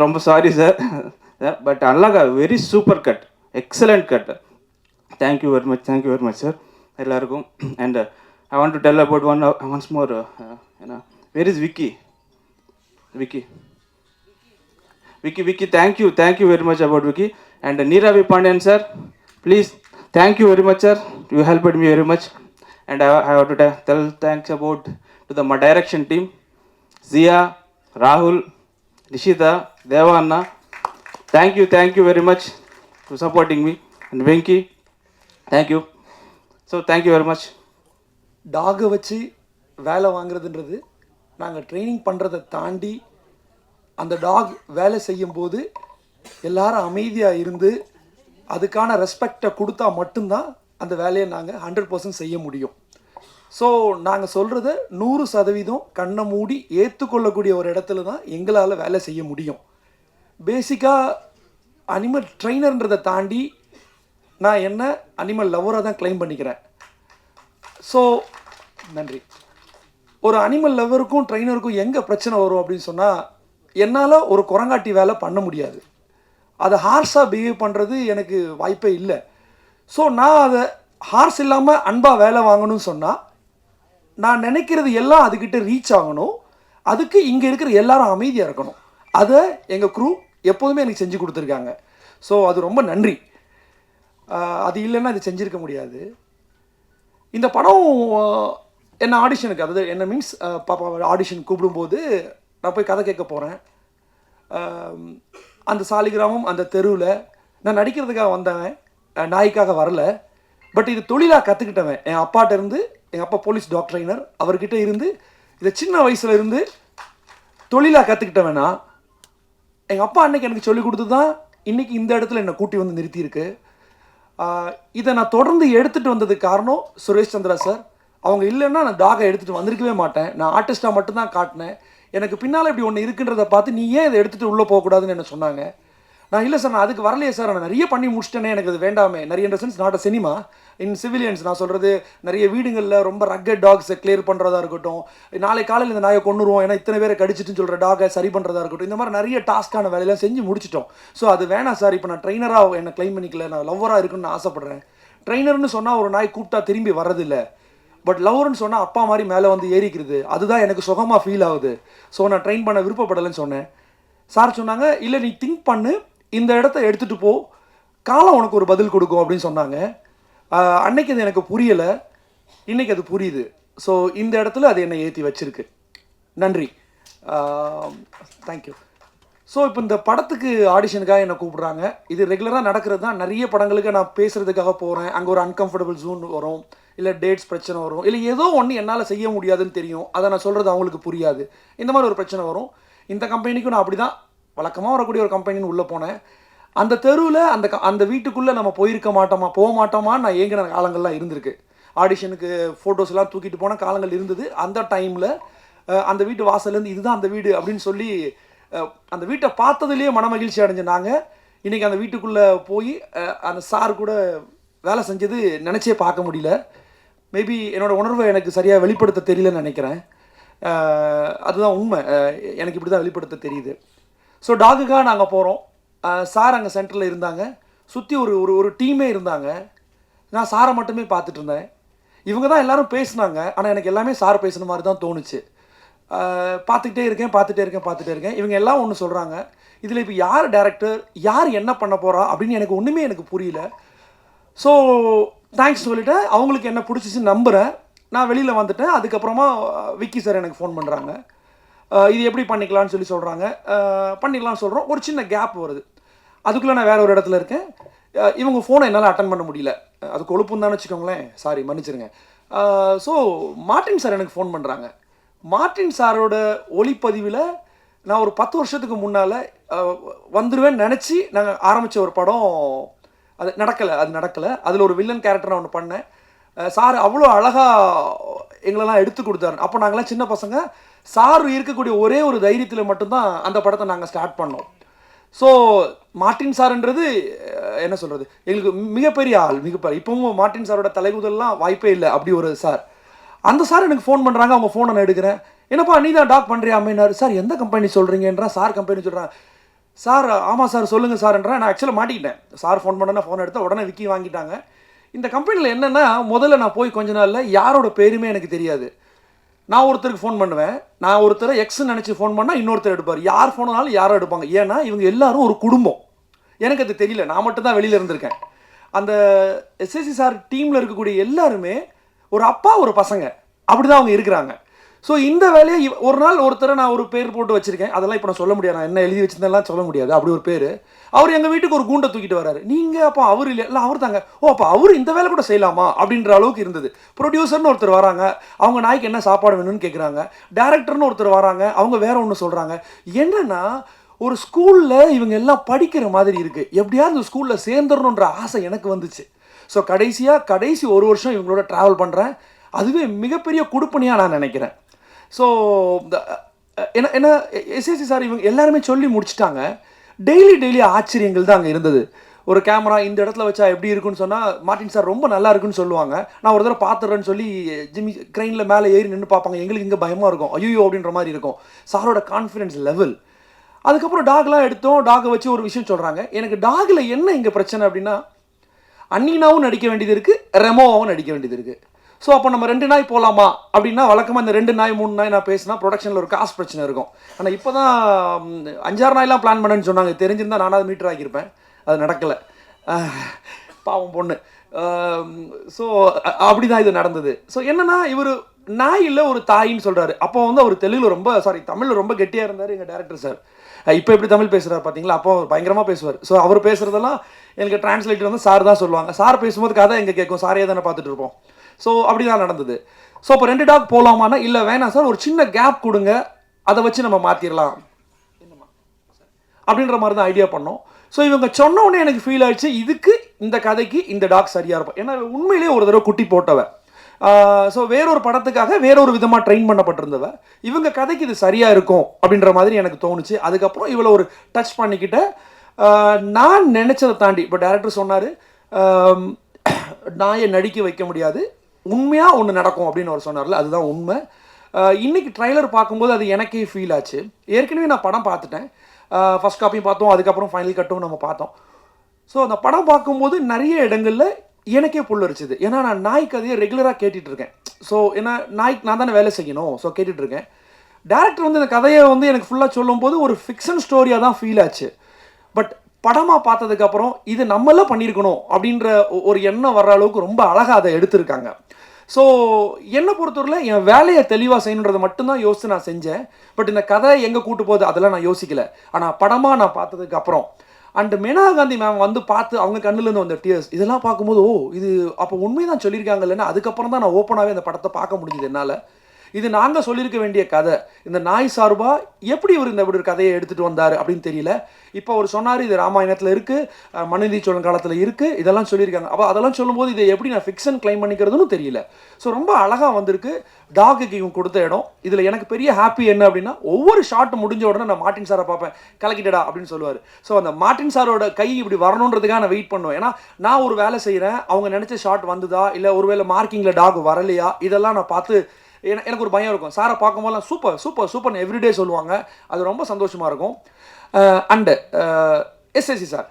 ரொம்ப சாரி சார். பட் அழகா very super cut, excellent cut. Thank you very much sir எல்லாருக்கும். And I want to tell about once more. Where is Vicky? Vicky, thank you very much about Vicky. And Neeravi Pandian sir, please, thank you very much sir. You helped me very much. And I have to tell thanks about to my direction team, Zia, Rahul, Nishita, Devanna. Thank you very much for supporting me. And Venki, thank you. So thank you very much. டாகை வச்சு வேலை வாங்குறதுன்றது நாங்கள் training பண்ணுறதை தாண்டி அந்த talk வேலை செய்யும்போது எல்லாரும் அமைதியாக இருந்து அதுக்கான ரெஸ்பெக்டை கொடுத்தா மட்டும்தான் அந்த வேலையை நாங்கள் 100% செய்ய முடியும். ஸோ நாங்கள் சொல்கிறத 100% கண்ணை மூடி ஏற்றுக்கொள்ளக்கூடிய ஒரு இடத்துல தான் எங்களால் வேலை செய்ய முடியும். பேசிக்காக அனிமல் ட்ரைனர்ன்றதை தாண்டி நான் என்ன அனிமல் லவராக தான் கிளைம் பண்ணிக்கிறேன். ஸோ நன்றி. ஒரு அனிமல் லவருக்கும் ட்ரைனருக்கும் எங்கே பிரச்சனை வரும் அப்படின்னு சொன்னால், என்னால் ஒரு குரங்காட்டி வேலை பண்ண முடியாது. அதை ஹார்ஸாக பிஹேவ் பண்ணுறது எனக்கு வாய்ப்பே இல்லை. ஸோ நான் அதை ஹார்ஸ் இல்லாமல் அன்பாக வேலை வாங்கணும்னு சொன்னால், நான் நினைக்கிறது எல்லாம் அதுக்கிட்ட ரீச் ஆகணும். அதுக்கு இங்கே இருக்கிற எல்லாரும் அமைதியாக இருக்கணும். அதை எங்கள் க்ரூ எப்போதுமே எனக்கு செஞ்சு கொடுத்துருக்காங்க. ஸோ அது ரொம்ப நன்றி. அது இல்லைன்னா அது செஞ்சுருக்க முடியாது. இந்த படம் என்ன ஆடிஷனுக்கு, அதாவது என்ன மீன்ஸ் பாப்பா ஆடிஷன் கூப்பிடும்போது நான் போய் கதை கேட்க போகிறேன். அந்த சாலிகிராமம் அந்த தெருவில் நான் நடிக்கிறதுக்காக வந்தவன், நாய்க்காக வரல. பட் இது தொழிலாக கற்றுக்கிட்டவன். என் அப்பாட்ட இருந்து, எங்கள் அப்பா போலீஸ் டாக்டர் ட்ரைனர், அவர்கிட்ட இருந்து இதை சின்ன வயசில் இருந்து தொழிலாக கற்றுக்கிட்டவனா. எங்கள் அப்பா அன்னைக்கு எனக்கு சொல்லிக் கொடுத்து தான் இன்றைக்கி இந்த இடத்துல என்னை கூட்டி வந்து நிறுத்தியிருக்கு. இதை நான் தொடர்ந்து எடுத்துகிட்டு வந்ததுக்கு காரணம் சுரேஷ் சந்திரா சார். அவங்க இல்லைன்னா நான் டாகை எடுத்துகிட்டு வந்திருக்கவே மாட்டேன். நான் ஆர்டிஸ்ட்டாக மட்டும்தான் காட்டினேன். எனக்கு பின்னால் இப்படி ஒன்று இருக்குன்றதை பார்த்து நீ ஏன் இதை எடுத்துகிட்டு உள்ளே போகக்கூடாதுன்னு என்ன சொன்னாங்க. நான் இல்லை சார் நான் அதுக்கு வரலையே சார், நான் நிறைய பண்ணி முடிச்சிட்டேனே, எனக்கு அது வேண்டாமே. நிறைய இந்த sense not a cinema in civilians நான் சொல்கிறது, நிறைய வீடுகளில் ரொம்ப ரக்கட் டாக்ஸை கிளியர் பண்ணுறதா இருக்கட்டும், நாளை காலையில் இந்த நாயை கொண்டுருவோம் ஏன்னா இத்தனை பேரை கடிச்சிட்டுன்னு சொல்கிற டாகை சரி பண்ணுறதா இருக்கட்டும், இந்த மாதிரி நிறைய டாஸ்க்கான வேலையெல்லாம் செஞ்சு முடிச்சிட்டோம். ஸோ அது வேணாம் சார், இப்போ நான் ட்ரைனராக என்னை கிளைம் பண்ணிக்கல, நான் லவ்வராக இருக்குன்னு நான் ஆசைப்பட்றேன். ட்ரைனர்னு சொன்னால் ஒரு நாய் கூப்பிட்டா திரும்பி வரதில்லை, பட் லவ்வர்னு சொன்னால் அப்பா மாதிரி மேலே வந்து ஏறிக்கிறது, அதுதான் எனக்கு சுகமாக ஃபீல் ஆகுது. ஸோ நான் ட்ரெயின் பண்ண விருப்பப்படலைன்னு சொன்னேன். சார் சொன்னாங்க, இல்லை நீ திங்க் பண்ணு, இந்த இடத்த எடுத்துகிட்டு போ, காலம் உனக்கு ஒரு பதில் கொடுக்கும் அப்படின்னு சொன்னாங்க. அன்னைக்கு அது எனக்கு புரியலை, இன்றைக்கி அது புரியுது. ஸோ இந்த இடத்துல அது என்னை ஏற்றி வச்சிருக்கு. நன்றி, தேங்க்யூ. ஸோ இப்போ இந்த படத்துக்கு ஆடிஷனுக்காக என்னை கூப்பிட்றாங்க. இது ரெகுலராக நடக்கிறது தான். நிறைய படங்களுக்கு நான் பேசுகிறதுக்காக போகிறேன், அங்கே ஒரு அன்கம்ஃபர்டபுள் ஜோன் வரும், இல்லை டேட்ஸ் பிரச்சனை வரும், இல்லை ஏதோ ஒன்று என்னால் செய்ய முடியாதுன்னு தெரியும், அதை நான் சொல்கிறது அவங்களுக்கு புரியாது, இந்த மாதிரி ஒரு பிரச்சனை வரும். இந்த கம்பெனிக்கும் நான் அப்படி தான் வழக்கமாக வரக்கூடிய ஒரு கம்பெனின்னு உள்ளே போனேன். அந்த தெருவில் அந்த வீட்டுக்குள்ளே நம்ம போக மாட்டோமா நான் ஏங்கின காலங்கள்லாம் இருந்திருக்கு. ஆடிஷனுக்கு ஃபோட்டோஸ்லாம் தூக்கிட்டு போன காலங்கள் இருந்தது. அந்த டைமில் அந்த வீட்டு வாசல்லேருந்து இதுதான் அந்த வீடு அப்படின்னு சொல்லி அந்த வீட்டை பார்த்ததுலேயே மன மகிழ்ச்சி அடைஞ்ச நாங்கள் இன்றைக்கி அந்த வீட்டுக்குள்ளே போய் அந்த சார் கூட வேலை செஞ்சது நினச்சே பார்க்க முடியல. மேபி என்னோடய உணர்வை எனக்கு சரியாக வெளிப்படுத்த தெரியலன்னு நினைக்கிறேன். அதுதான் உண்மை, எனக்கு இப்படி தான் வெளிப்படுத்த தெரியுது. ஸோ டாகுக்காக நாங்கள் போகிறோம். சார் அங்கே சென்டரில் இருந்தாங்க, சுற்றி ஒரு டீமே இருந்தாங்க. நான் சாரை மட்டுமே பார்த்துட்டு இருந்தேன். இவங்க தான் எல்லோரும் பேசினாங்க, ஆனால் எனக்கு எல்லாமே சார் பேசுன மாதிரி தான் தோணுச்சு. பார்த்துக்கிட்டே இருக்கேன். இவங்க எல்லாம் ஒன்று சொல்கிறாங்க, இதில் இப்போ யார் டைரக்டர், யார் என்ன பண்ண போகிறா அப்படின்னு எனக்கு புரியல. ஸோ தேங்க்ஸ் சொல்லிவிட்டு அவங்களுக்கு என்ன பிடிச்சிச்சு நம்புகிறேன். நான் வெளியில் வந்துட்டேன். அதுக்கப்புறமா விக்கி சார் எனக்கு ஃபோன் பண்ணுறாங்க, இது எப்படி பண்ணிக்கலாம்னு சொல்கிறாங்க. பண்ணிக்கலாம்னு சொல்கிறோம். ஒரு சின்ன கேப் வருது. அதுக்குள்ளே நான் வேறு ஒரு இடத்துல இருக்கேன். இவங்க ஃபோனை என்னால் அட்டன் பண்ண முடியல. அது கொழுப்புன்னு தான் வச்சுக்கோங்களேன், சாரி மன்னிச்சிருங்க. ஸோ மார்ட்டின் சார் எனக்கு ஃபோன் பண்ணுறாங்க. மார்ட்டின் சாரோட ஒளிப்பதிவில் நான் ஒரு 10 வருஷத்துக்கு முன்னால் வந்துடுவேன்னு நினச்சி நாங்கள் ஆரம்பித்த ஒரு படம், அது நடக்கலை. அதில் ஒரு வில்லன் கேரக்டர் நான் ஒன்று பண்ணேன். சார் அவ்வளோ அழகாக எங்களெல்லாம் எடுத்து கொடுத்தாரு. அப்போ நாங்களாம் சின்ன பசங்க. சார் இருக்கக்கூடிய ஒரே ஒரு தைரியத்தில் மட்டும்தான் அந்த படத்தை நாங்கள் ஸ்டார்ட் பண்ணோம். ஸோ மார்ட்டின் சார்ன்றது என்ன சொல்கிறது, எங்களுக்கு மிகப்பெரிய ஆள், இப்போவும் மார்ட்டின் சாரோட தலைகுதல்லாம் வாய்ப்பே இல்லை. அப்படி ஒரு சார். அந்த சார் எனக்கு ஃபோன் பண்ணுறாங்க. அவங்க ஃபோனை நான் எடுக்கிறேன். என்னப்பா நீ தான் டாக் பண்ணுறியாமேனாரு. சார் எந்த கம்பெனி சொல்கிறீங்கன்றா. சார் கம்பெனி சொல்கிறாங்க. சார் ஆமாம் சார் சொல்லுங்கள் சார்ன்றேன். நான் ஆக்சுவலாக மாட்டிக்கிட்டேன். சார் ஃபோன் பண்ணேன்னா ஃபோன் எடுத்தால் உடனே விக்கி வாங்கிட்டாங்க. இந்த கம்பெனியில் என்னென்னா, முதல்ல நான் போய் கொஞ்ச நாளில் யாரோட பேருமே எனக்கு தெரியாது. நான் ஒருத்தருக்கு ஃபோன் பண்ணுவேன், நான் ஒருத்தரை எக்ஸ்ன்னு நினச்சி ஃபோன் பண்ணால் இன்னொருத்தர் எடுப்பார். யார் ஃபோனாலும் யாரோ எடுப்பாங்க. ஏன்னா இவங்க எல்லாரும் ஒரு குடும்பம். எனக்கு அது தெரியல, நான் மட்டும் தான் வெளியில் இருந்திருக்கேன். அந்த எஸ்எஸ்சி சார் டீமில் இருக்கக்கூடிய எல்லாருமே ஒரு அப்பா ஒரு பசங்க, அப்படி தான் அவங்க இருக்கிறாங்க. ஸோ இந்த வேலையை ஒரு நாள் ஒருத்தரை நான் ஒரு பேர் போட்டு வச்சுருக்கேன். அதெல்லாம் இப்போ நான் சொல்ல முடியாது, நான் என்ன எழுதி வச்சுருந்தேன்லாம் சொல்ல முடியாது. அப்படி ஒரு பேர். அவர் எங்கள் வீட்டுக்கு ஒரு கூண்டை தூக்கிட்டு வராரு. நீங்கள் அப்போ அவர் இல்லை அவர் தாங்க. அப்போ அவர் இந்த வேலை கூட செய்யலாமா அப்படின்ற அளவுக்கு இருந்தது. ப்ரொடியூசர்னு ஒருத்தர் வராங்க, அவங்க நாய்க்கு என்ன சாப்பாடு வேணும்னு கேட்குறாங்க. டேரக்டர்னு ஒருத்தர் வராங்க, அவங்க வேற ஒன்று சொல்கிறாங்க. என்னென்னா ஒரு ஸ்கூலில் இவங்க எல்லாம் படிக்கிற மாதிரி இருக்குது. எப்படியாவது இந்த ஸ்கூலில் சேர்ந்துடணுன்ற ஆசை எனக்கு வந்துச்சு. ஸோ கடைசி ஒரு வருஷம் இவங்களோட ட்ராவல் பண்ணுறேன். அதுவே மிகப்பெரிய கொடுப்பணியாக நான் நினைக்கிறேன். ஸோ என்ன எஸ்எஸ்சி சார் இவங்க எல்லாருமே சொல்லி முடிச்சிட்டாங்க. டெய்லி ஆச்சரியங்கள் தான் அங்கே இருந்தது. ஒரு கேமரா இந்த இடத்துல வச்சா எப்படி இருக்குன்னு சொன்னால் மார்ட்டின் சார் ரொம்ப நல்லா இருக்குன்னு சொல்லுவாங்க. நான் ஒரு தடவை பார்த்துட்றேன்னு சொல்லி ஜிம்மி க்ரெயினில் மேலே ஏறி நின்று பார்ப்பாங்க. எங்களுக்கு இங்கே பயமாக இருக்கும், ஐயோ அப்படின்ற மாதிரி இருக்கும். சாரோட கான்ஃபிடென்ஸ் லெவல். அதுக்கப்புறம் டாக்லாம் எடுத்தோம். டாகை வச்சு ஒரு விஷயம் சொல்கிறாங்க. எனக்கு டாகில் என்ன இங்கே பிரச்சனை அப்படின்னா, அன்னீனாவும் நடிக்க வேண்டியது இருக்குது, ரெமோவாகவும் நடிக்க வேண்டியது இருக்குது. ஸோ அப்போ நம்ம 2 நாய் போகலாமா அப்படின்னா, வழக்கமாக இந்த 2 நாய் 3 நாய் நான் பேசினா ப்ரொடக்ஷனில் ஒரு காசு பிரச்சனை இருக்கும். ஆனால் இப்போ தான் 5-6 நாய்லாம் பிளான் பண்ணேன்னு சொன்னாங்க. தெரிஞ்சிருந்தால் நானாவது மீட்டர் ஆகியிருப்பேன். அது நடக்கலை, பாவம் பொண்ணு. ஸோ அப்படி தான் இது நடந்தது. ஸோ என்னென்னா, இவர் நாய் இல்லை ஒரு தாயின்னு சொல்கிறாரு. அப்போ அவர் தமிழில் ரொம்ப கெட்டியாக இருந்தார் எங்கள் டேரக்டர் சார். இப்போ எப்படி தமிழ் பேசுகிறார் பார்த்தீங்களா, அப்போ பயங்கரமாக பேசுவார். ஸோ அவர் பேசுகிறதெல்லாம் எனக்கு டிரான்ஸ்லேட்டர் சார் தான் சொல்லுவாங்க. சார் பேசும்போது கதை எங்கே கேட்கும், சாரையே தானே பார்த்துட்டு இருப்போம். ஸோ அப்படி தான் நடந்தது. ஸோ அப்போ 2 டாக் போகலாமான்னா, இல்லை வேணாம் சார், ஒரு சின்ன கேப் கொடுங்க, அதை வச்சு நம்ம மாற்றிடலாம் அப்படின்ற மாதிரி தான் ஐடியா பண்ணோம். ஸோ இவங்க சொன்ன உடனே எனக்கு ஃபீல் ஆயிடுச்சு, இந்த கதைக்கு இந்த டாக் சரியாக இருப்போம். ஏன்னா உண்மையிலேயே ஒரு தடவை குட்டி போட்டவ. ஸோ வேறொரு படத்துக்காக வேறொரு விதமாக ட்ரெயின் பண்ணப்பட்டிருந்தவ. இவங்க கதைக்கு இது சரியாக இருக்கும் அப்படின்ற மாதிரி எனக்கு தோணுச்சு. அதுக்கப்புறம் இவ்வளோ ஒரு டச் பண்ணிக்கிட்ட நான் நினச்சதை தாண்டி இப்போ டேரக்டர் சொன்னார் நாயை நடிக்க வைக்க முடியாது, உண்மையாக ஒன்று நடக்கும் அப்படின்னு அவர் சொன்னார்ல, அதுதான் உண்மை. இன்றைக்கி ட்ரைலர் பார்க்கும்போது அது எனக்கே ஃபீல் ஆச்சு. ஏற்கனவே நான் படம் பார்த்துட்டேன், ஃபஸ்ட் காப்பியும் பார்த்தோம், அதுக்கப்புறம் ஃபைனல் கட்டும் நம்ம பார்த்தோம். ஸோ அந்த படம் பார்க்கும்போது நிறைய இடங்களில் எனக்கே புல்லரிச்சுது. ஏன்னா நான் நாய் கதையை ரெகுலராக கேட்டுட்ருக்கேன். ஸோ ஏன்னா நாய்க்கு நான் தானே வேலை செய்யணும், ஸோ கேட்டுட்ருக்கேன். டேரக்டர் வந்து இந்த கதையை வந்து எனக்கு ஃபுல்லாக சொல்லும்போது ஒரு ஃபிக்ஷன் ஸ்டோரியாக தான் ஃபீல் ஆச்சு. பட் படமாக பார்த்ததுக்கப்புறம் இது நம்மளாம் பண்ணியிருக்கணும் அப்படின்ற ஒரு எண்ணம் வர்ற அளவுக்கு ரொம்ப அழகாக அதை எடுத்திருக்காங்க. ஸோ என்னை பொறுத்தவரையில் என் வேலையை தெளிவாக செய்யணுன்றதை மட்டும்தான் யோசித்து நான் செஞ்சேன். பட் இந்த கதை எங்கே கூட்டு போகுது அதெல்லாம் நான் யோசிக்கலை. ஆனால் படமாக நான் பார்த்ததுக்கப்புறம் அண்ட் மேனகா காந்தி மேம் வந்து பார்த்து அவங்க கண்ணுலேருந்து வந்த டியர்ஸ் இதெல்லாம் பார்க்கும்போது இது அப்போ உண்மைதான் சொல்லியிருக்காங்க இல்லைன்னா அதுக்கப்புறம் தான் நான் ஓப்பனாகவே அந்த படத்தை பார்க்க முடிஞ்சுது என்னால். இது நாங்கள் சொல்லியிருக்க வேண்டிய கதை. இந்த நாய் சார்பாக எப்படி இவர் இந்த ஒரு கதையை எடுத்துகிட்டு வந்தார் அப்படின்னு தெரியல. இப்போ அவர் சொன்னார் இது ராமாயணத்தில் இருக்குது, மனுநீதி சோழன் காலத்தில் இருக்குது, இதெல்லாம் சொல்லியிருக்காங்க. அப்போ அதெல்லாம் சொல்லும்போது இதை எப்படி நான் ஃபிக்ஷன் கிளைம் பண்ணிக்கிறதுன்னு தெரியல. ஸோ ரொம்ப அழகாக வந்திருக்கு. டாகுக்கு இவங்க கொடுத்த இடம். இதில் எனக்கு பெரிய ஹாப்பி என்ன அப்படின்னா ஒவ்வொரு ஷாட் முடிஞ்ச உடனே நான் மார்ட்டின் சாரை பார்ப்பேன், கலக்கிட்டடா அப்படின்னு சொல்லுவார். ஸோ அந்த மார்ட்டின் சாரோட கை இப்படி வரணுன்றதுக்காக நான் வெயிட் பண்ணுவேன். ஏன்னா நான் ஒரு வேலை செய்கிறேன், அவங்க நினச்ச ஷாட் வந்ததா இல்லை ஒருவேளை மார்க்கிங்கில் டாக் வரலையா இதெல்லாம் நான் பார்த்து எனக்கு ஒரு பயம் இருக்கும். சாரை பார்க்கும்போதெல்லாம் சூப்பர் சூப்பர் சூப்பர்னு எவ்ரிடே சொல்லுவாங்க. அது ரொம்ப சந்தோஷமாக இருக்கும். அண்டு எஸ்எஸ்சி சார்,